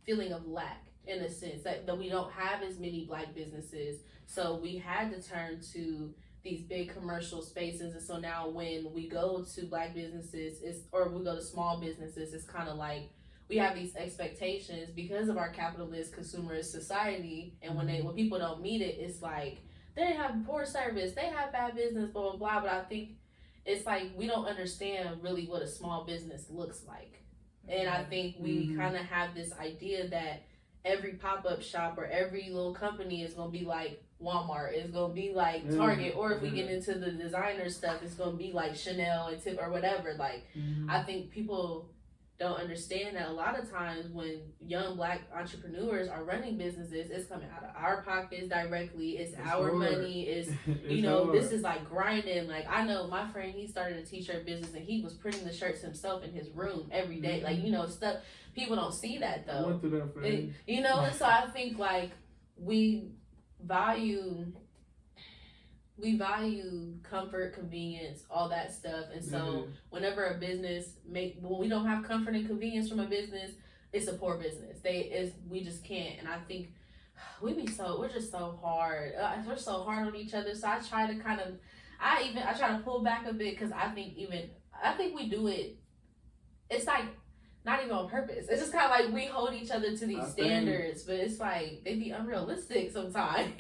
feeling of lack, in a sense, that we don't have as many black businesses, so we had to turn to these big commercial spaces. And so now when we go to black businesses, or we go to small businesses, it's kind of like we have these expectations because of our capitalist consumerist society, and when people don't meet it, it's like they have poor service, they have bad business, blah blah blah. But I think it's like we don't understand really what a small business looks like. And I think we kind of have this idea that every pop-up shop or every little company is going to be like Walmart, it's going to be like Target, or if we get into the designer stuff, it's going to be like Chanel and Tip or whatever. Like, I think people don't understand that a lot of times when young black entrepreneurs are running businesses, it's coming out of our pockets directly. It's our money. It's you know, hard. This is like grinding. Like, I know my friend, he started a t-shirt business and he was printing the shirts himself in his room every day. Like, you know, stuff. People don't see that though. I went through that phase. You know, and so I think like we value comfort, convenience, all that stuff. And so whenever a business when we don't have comfort and convenience from a business, it's a poor business. We just can't. And I think we're just so hard. We're so hard on each other. So I try to I try to pull back a bit, because I think we do it. It's like not even on purpose. It's just kind of like we hold each other to these standards, but it's like they be unrealistic sometimes.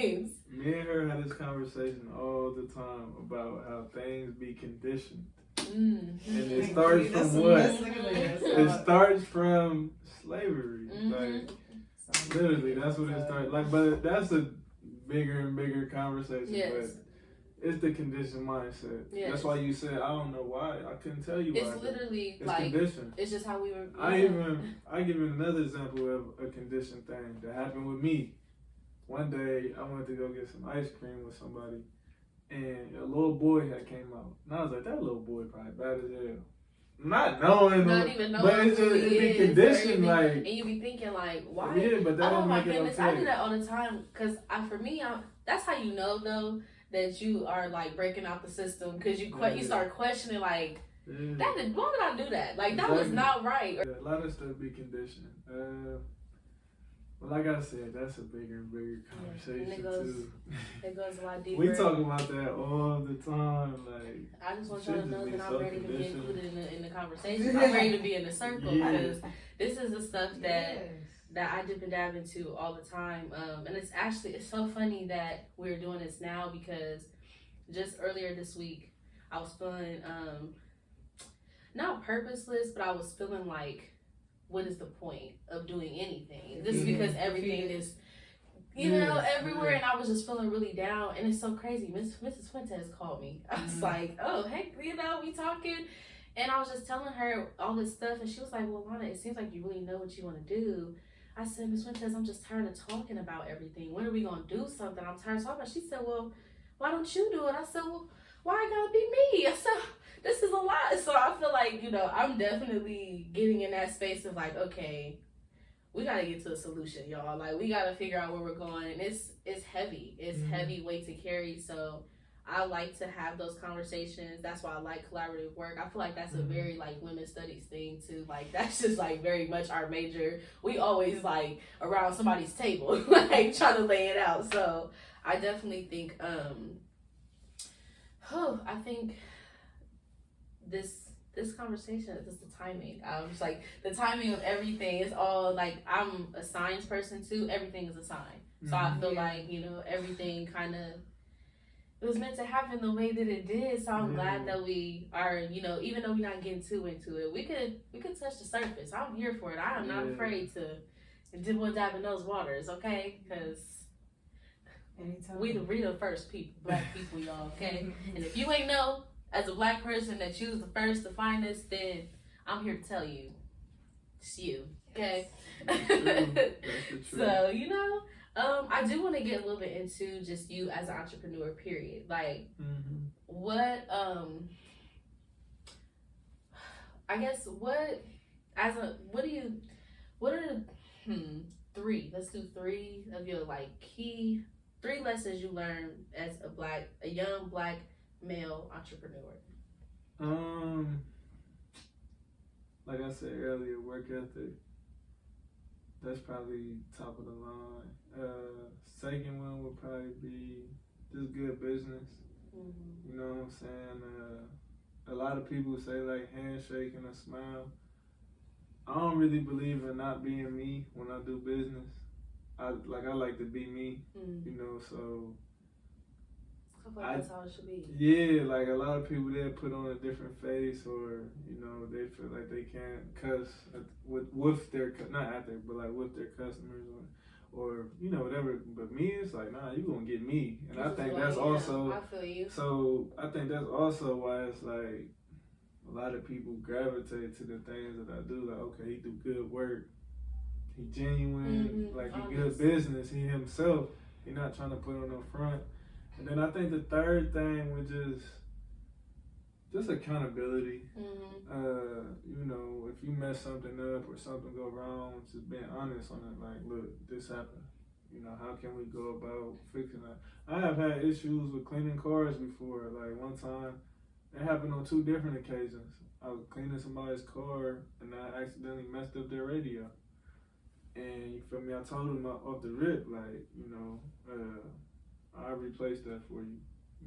Me and her had this conversation all the time about how things be conditioned. And it starts from what? It starts from slavery. Like, literally, that's what it starts. Like, but that's a bigger and bigger conversation. Yes. But it's the conditioned mindset. Yes. That's why you said, I don't know why. I couldn't tell you why. It's literally it's like conditioned. It's just how we were. I give you another example of a conditioned thing that happened with me. One day I went to go get some ice cream with somebody, and a little boy had came out, and I was like, that little boy probably bad as hell. Not even knowing, but it's just be conditioned, like, and you be thinking like, why? Yeah, but that don't make it okay. I do that all the time, because for me, that's how you know though that you are like breaking out the system, because you start questioning like, Why did I do that? Like, that was not right. Yeah, a lot of stuff be conditioned. Well, like I said, that's a bigger and bigger conversation, and it goes a lot deeper. We talk about that all the time. Like, I just want y'all to know that I'm ready to be included in the conversation. I'm ready to be in the circle because this is the stuff that I dip and dab into all the time. And it's so funny that we're doing this now because just earlier this week, I was feeling, not purposeless, but I was feeling like, what is the point of doing anything? This is because everything is, everywhere, and I was just feeling really down, and it's so crazy. Mrs. Fuentes called me. I was like, oh, hey, we talking, and I was just telling her all this stuff, and she was like, well, Alana, it seems like you really know what you want to do. I said, Miss Fuentes, I'm just tired of talking about everything. When are we going to do something? I'm tired of talking about it. She said, well, why don't you do it? I said, well, why it gotta be me? I said, this is a lot. So I feel like, I'm definitely getting in that space of like, okay, we gotta get to a solution, y'all. Like, we gotta figure out where we're going. And it's heavy. It's heavy weight to carry. So I like to have those conversations. That's why I like collaborative work. I feel like that's a very like women's studies thing too. Like, that's just like very much our major. We always like around somebody's table, like trying to lay it out. So I definitely think, I think this conversation is just the timing. I'm just like, the timing of everything is all like, I'm a signs person too. Everything is a sign. So I feel like, everything kind of, it was meant to happen the way that it did. So I'm glad that we are, even though we're not getting too into it, we could touch the surface. I'm here for it. I am not afraid to dive in those waters, okay? Because we the first people, black people, y'all, okay? And if you ain't know, as a black person, that you was the first to find this, then I'm here to tell you, it's you, okay? That's the truth. So, I do want to get a little bit into just you as an entrepreneur, period. Like, what are three, let's do three of your like key, 3 lessons you learned as a young black male entrepreneur? Like I said earlier, work ethic. That's probably top of the line. Second one would probably be just good business. You know what I'm saying? A lot of people say like handshake and a smile. I don't really believe in not being me when I do business. I like to be me, so I feel like that's how it should be. Yeah, like a lot of people, they put on a different face, or they feel like they can't cuss with their, not at their, but like with their customers, or whatever. But me, it's like, nah, you gonna get me, and I think that's also. I feel you. So I think that's also why it's like a lot of people gravitate to the things that I do. Like, okay, he do good work, he genuine, like he good business, he himself, he not trying to put on no front. And then I think the third thing was just accountability. If you mess something up or something go wrong, just being honest on it. Like, look, this happened. How can we go about fixing that? I have had issues with cleaning cars before. Like, one time, it happened on 2 different occasions. I was cleaning somebody's car and I accidentally messed up their radio. And you feel me? I told them off the rip, like, I replaced that for you.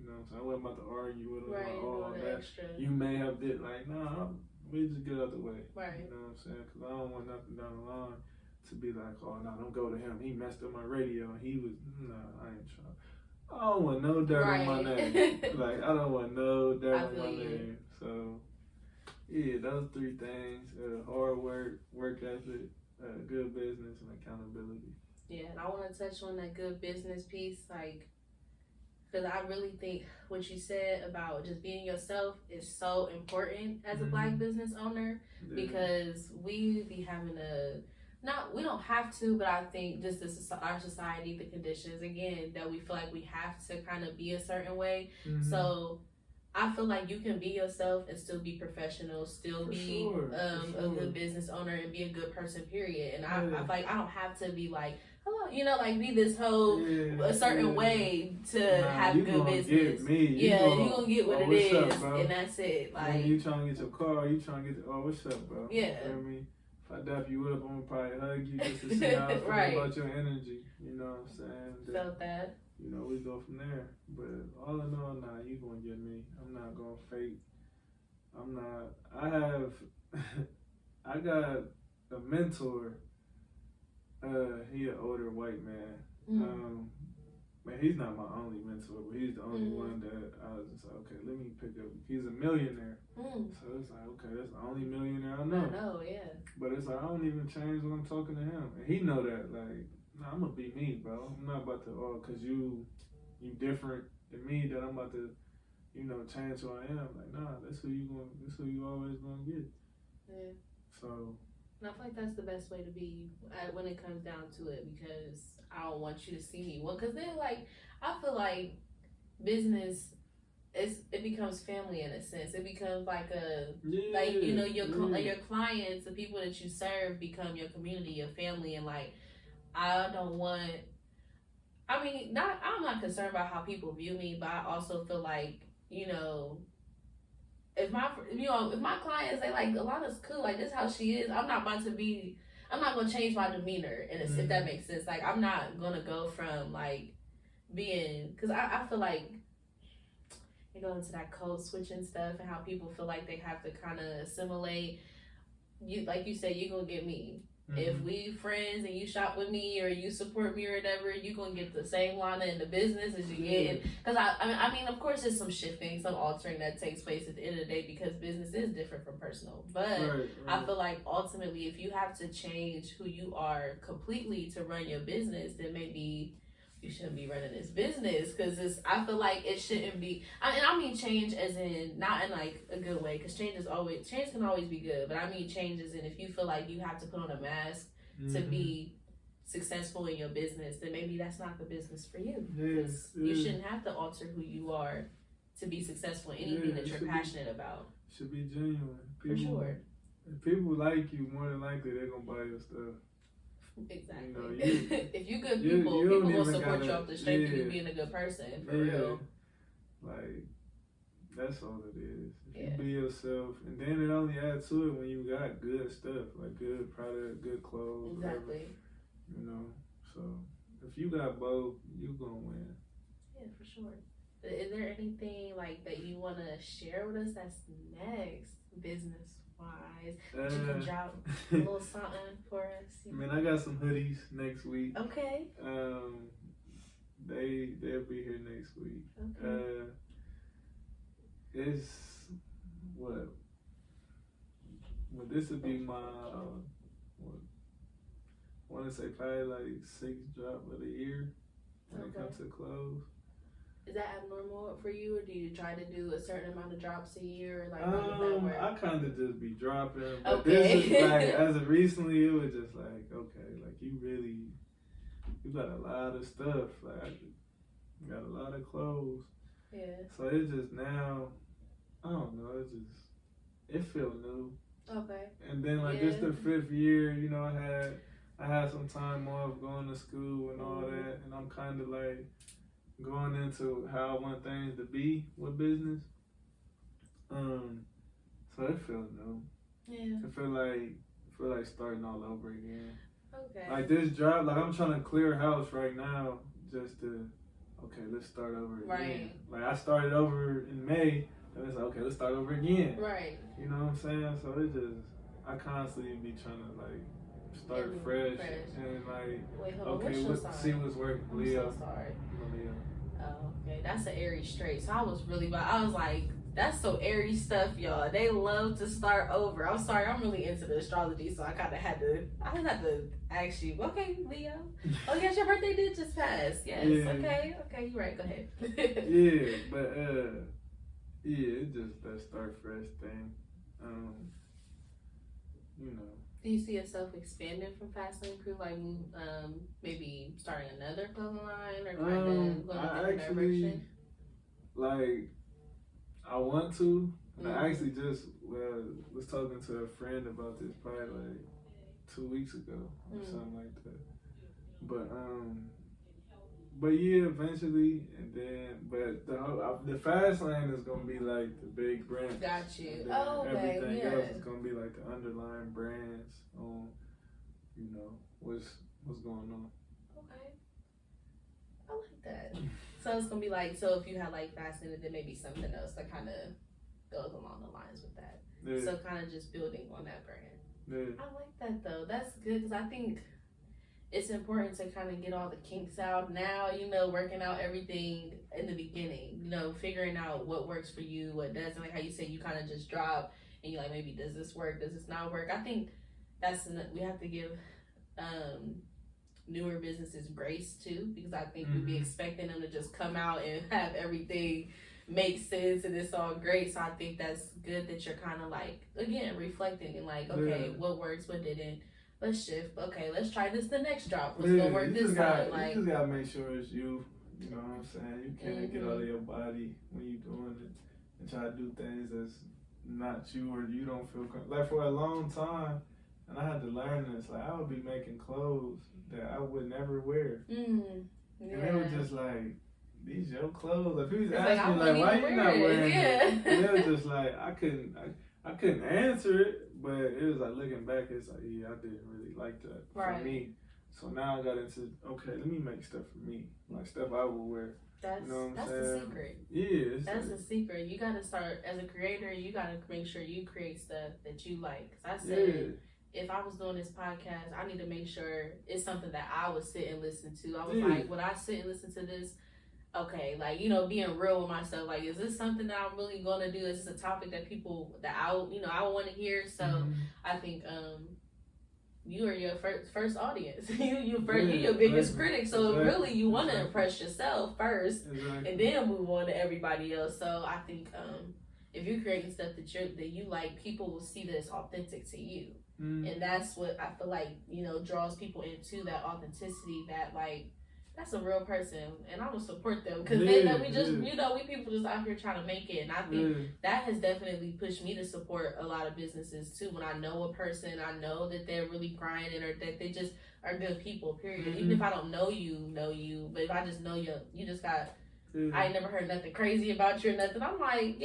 So I wasn't about to argue with them about all that. Extra. You may have did, like, nah, we just get out the way. Right. You know what I'm saying? Because I don't want nothing down the line to be like, oh, no, don't go to him. He messed up my radio. And he was, I ain't trying. I don't want no dirt on my name. Like, I don't want no dirt on my name. So, yeah, those 3 things. Hard work ethic, good business, and accountability. Yeah, and I want to touch on that good business piece, like, because I really think what you said about just being yourself is so important as a black business owner, because we be having we don't have to, but I think just our society, the conditions, again, that we feel like we have to kind of be a certain way. So I feel like you can be yourself and still be professional, still be a good business owner and be a good person, period. And I feel like I don't have to be like hello, you know, like be this whole a certain way to have you good gonna business. Get me. You gonna get what it is, up, and that's it. Like you trying to get your car, you trying to get what's up, bro? Yeah. You feel me? If I dap you up, I'm gonna probably hug you just to see how I feel right. about your energy. You know what I'm saying? Felt that. You know, we go from there. But all in all, nah, you gonna get me. I'm not gonna fake. I'm not. I got a mentor. He an older white man. Man, he's not my only mentor, but he's the only one that I was just like, okay, let me pick up. He's a millionaire. So it's like, okay, that's the only millionaire I know. I know, yeah. But it's like, I don't even change when I'm talking to him. And he know that, like, nah, I'm gonna be me, bro. I'm not about to, cause you different than me, that I'm about to, you know, change who I am. Like, nah, that's who you always gonna get. Yeah. So. And I feel like that's the best way to be when it comes down to it, because I don't want you to see me. Well, because then, like, I feel like business, it becomes family in a sense. It becomes like like, you know, your clients, the people that you serve become your community, your family. And, like, I'm not concerned about how people view me, but I also feel like, you know, if my clients, they like, Alana's cool, like, this is how she is, I'm not going to change my demeanor, if that makes sense. Like, I'm not going to go from, like, being, because I feel like you go into that code switching stuff and how people feel like they have to kind of assimilate. You, like you said, you're going to get me. If we friends and you shop with me or you support me or whatever, you gonna get the same Lana in the business as you get. Because I mean, of course, there's some shifting, some altering that takes place at the end of the day, because business is different from personal. But I feel like ultimately, if you have to change who you are completely to run your business, then maybe you shouldn't be running this business, because I feel like it shouldn't be. I mean change as in not in like a good way, because change can always be good. But I mean change as in, if you feel like you have to put on a mask to be successful in your business, then maybe that's not the business for you. Because you shouldn't have to alter who you are to be successful in anything that you're passionate about. Should be genuine. For sure. If people like you, more than likely they're gonna buy your stuff. Exactly. You know, if you good people will support you off the strength of you being a good person, for real. Like, that's all it is. If you be yourself, and then it only adds to it when you got good stuff, like good product, good clothes, exactly. Whatever, you know. So if you got both, you gonna win. Yeah, for sure. Is there anything like that you want to share with us that's next, business wise? That you can drop a little something for us. I mean, I got some hoodies next week. Okay. They'll be here next week. Okay. It's what? Well, this would be my I want to say probably like 6th drop of the year when it comes to clothes. Is that abnormal for you, or do you try to do a certain amount of drops a year? Like, I kind of just be dropping. But this is like, as of recently, it was just like, okay, like you got a lot of stuff. Like, you got a lot of clothes. Yeah. So it's just now, I don't know, it feel new. Okay. And then like this the 5th year, you know, I had some time off going to school and all that, and I'm kind of like going into how I want things to be with business. So it feels new. Yeah. I feel like starting all over again. Okay. Like this job, like I'm trying to clear house right now just to, okay, let's start over again. Right. Like I started over in May, and it's like, okay, let's start over again. Right. You know what I'm saying? So it just, I constantly be trying to like start fresh and like, wait, hold okay, on. See what's working. Leo. I'm so sorry. Leo. Oh, okay. That's an Aries straight. So I was like, that's so Aries stuff, y'all. They love to start over. I'm sorry, I'm really into the astrology, so I had to ask you. Okay, Leo. Oh yes, your birthday did just pass. Yes. Yeah. Okay, you're right. Go ahead. Yeah, but it's just that start fresh thing. You know. Do you see yourself expanding from Fast Lane Crew, like maybe starting another clothing line, or kind of going in a different direction? Like, I want to. And I actually just was talking to a friend about this probably like 2 weeks ago or something like that. But yeah, eventually, and then but the fast lane is gonna be like the big brands. Got you. And then Oh, okay, everything yeah. else is gonna be like the underlying brands on, what's going on. Okay, I like that. So it's gonna be like, so if you had like fast lane, then maybe something else that kind of goes along the lines with that. Yeah. So kind of just building on that brand. Yeah. I like that though. That's good because I think it's important to kind of get all the kinks out now, working out everything in the beginning, figuring out what works for you, what doesn't, like how you say you kind of just drop and you're like, maybe does this work, does this not work? I think we have to give newer businesses grace too, because I think we'd be expecting them to just come out and have everything make sense and it's all great. So I think that's good that you're kind of like, again, reflecting and like, okay, what works, what didn't. Let's shift. Okay, let's try this the next drop. What's gonna work this time? You just gotta make sure it's you. You know what I'm saying? You can't get out of your body when you're doing it and try to do things that's not you or you don't feel like for a long time. And I had to learn this. Like I would be making clothes that I would never wear, and they were just like, "These your clothes." Like people ask me like, "Why you not wearing it?" And they were just like, I couldn't answer it. But it was like looking back, it's like, yeah, I didn't really like that for me. So now I got into, okay, let me make stuff for me, like stuff I would wear. That's the secret. Yeah, that's the secret. You gotta start as a creator. You gotta make sure you create stuff that you like. Cause I said, if I was doing this podcast, I need to make sure it's something that I would sit and listen to. I was like, would I sit and listen to this? Okay, like, being real with myself, like, is this something that I'm really gonna do? Is this a topic that I want to hear? So I think you are your first audience. You're your biggest critic. So really, you want to impress yourself first, and then move on to everybody else. So I think if you're creating stuff that you like, people will see that it's authentic to you, and that's what I feel like draws people into that authenticity. That like. That's a real person, and I will support them because we people just out here trying to make it, and I think that has definitely pushed me to support a lot of businesses too. When I know a person, I know that they're really grinding or that they just are good people. Period. Even if I don't know you, but if I just know you just got. I ain't never heard nothing crazy about you or nothing. I'm like,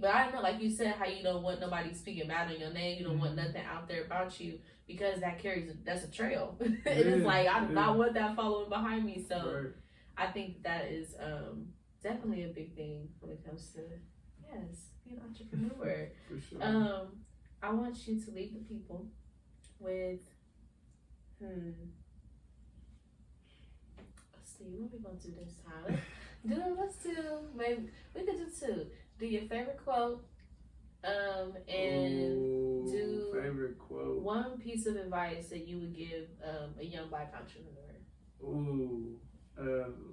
but I know, like you said, how you don't want nobody speaking bad on your name. You don't want nothing out there about you because that's a trail. And it's like, I do not want that following behind me. So I think that is definitely a big thing when it comes to, being an entrepreneur. For sure. I want you to leave the people with, let's see, what are we going to do this time? Maybe we could do two. Do your favorite quote, and do favorite quote. One piece of advice that you would give a young Black entrepreneur.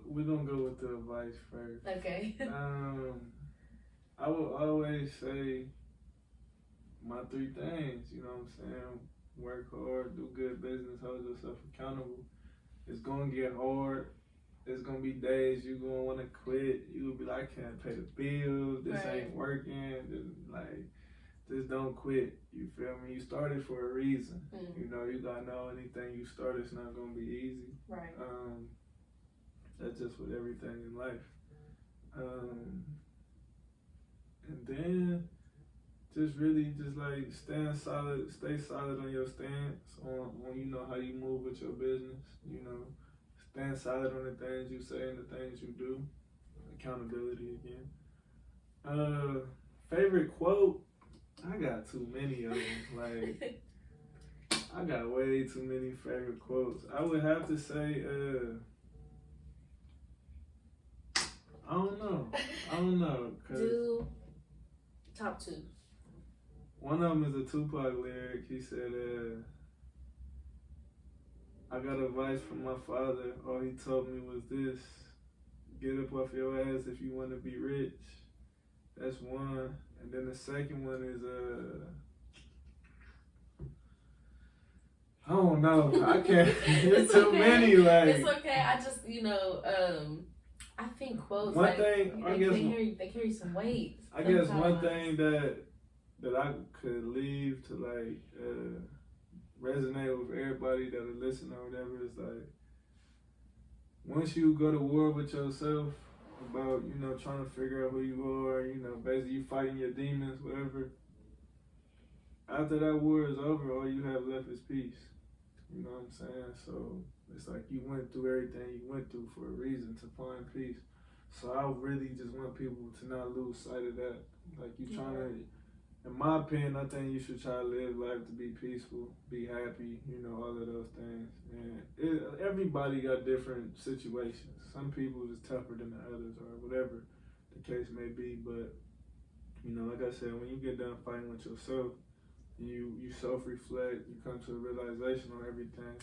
We're gonna go with the advice first. Okay. I will always say my three things. You know what I'm saying? Work hard, do good business, hold yourself accountable. It's gonna get hard. There's gonna be days you're gonna wanna quit. You'll be like, I can't pay the bills, this ain't working, just don't quit. You feel me? You started for a reason. You gotta know anything you start, it's not gonna be easy. Right. That's just with everything in life. And then just really like stay solid on your stance on how you move with your business, Stand solid on the things you say and the things you do. Accountability again. Favorite quote? I got too many of them. Like, I got way too many favorite quotes. I would have to say, I don't know. Do top two. One of them is a Tupac lyric. He said, I got advice from my father. All he told me was this: get up off your ass if you want to be rich. That's one. And then the second one is I don't know. I can't. There's too many. Like, it's okay. I just I think quotes. One thing I guess they carry some weight. I guess one thing that I could leave to resonate with everybody that'll listen or whatever is like, once you go to war with yourself about, you know, trying to figure out who you are, you know, basically you fighting your demons, whatever. After that war is over, all you have left is peace. You know what I'm saying? So it's like you went through everything you went through for a reason, to find peace. So I really just want people to not lose sight of that. Like you trying to, in my opinion, I think you should try to live life to be peaceful, be happy, you know, all of those things. And everybody got different situations. Some people is tougher than the others, or whatever the case may be. But you know, like I said, when you get done fighting with yourself, you self-reflect, you come to a realization on everything,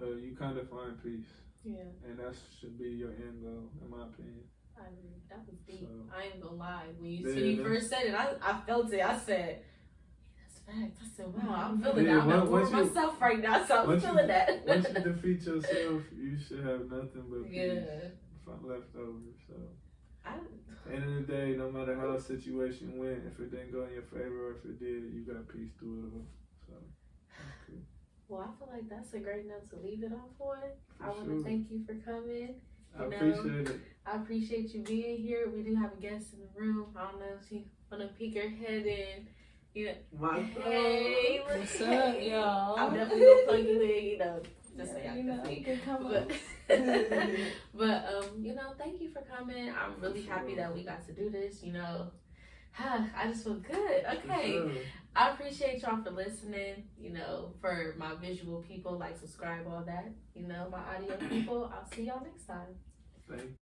you kind of find peace. Yeah. And that should be your end goal, in my opinion. I agree. That was deep. So, I ain't gonna lie. When you first said it, I felt it. I said, that's facts. I said, wow, I'm feeling that. I'm at war with myself right now, so I'm feeling that. Once you defeat yourself, you should have nothing but peace left over. So, at the end of the day, no matter how the situation went, if it didn't go in your favor or if it did, you got peace through it all. So, that's cool. Well, I feel like that's a great note to leave it on for. I want to thank you for coming. I appreciate it. I appreciate you being here. We do have a guest in the room. I don't know if she want to peek her head in. You know, hey, what's up, y'all? I'm definitely gonna plug you in. You know, just so y'all can see. But you know, thank you for coming. I'm really happy that we got to do this. You know, I just feel good. Okay. I appreciate y'all for listening. You know, for my visual people, like, subscribe, all that. You know, my audio people, I'll see y'all next time. Thank you.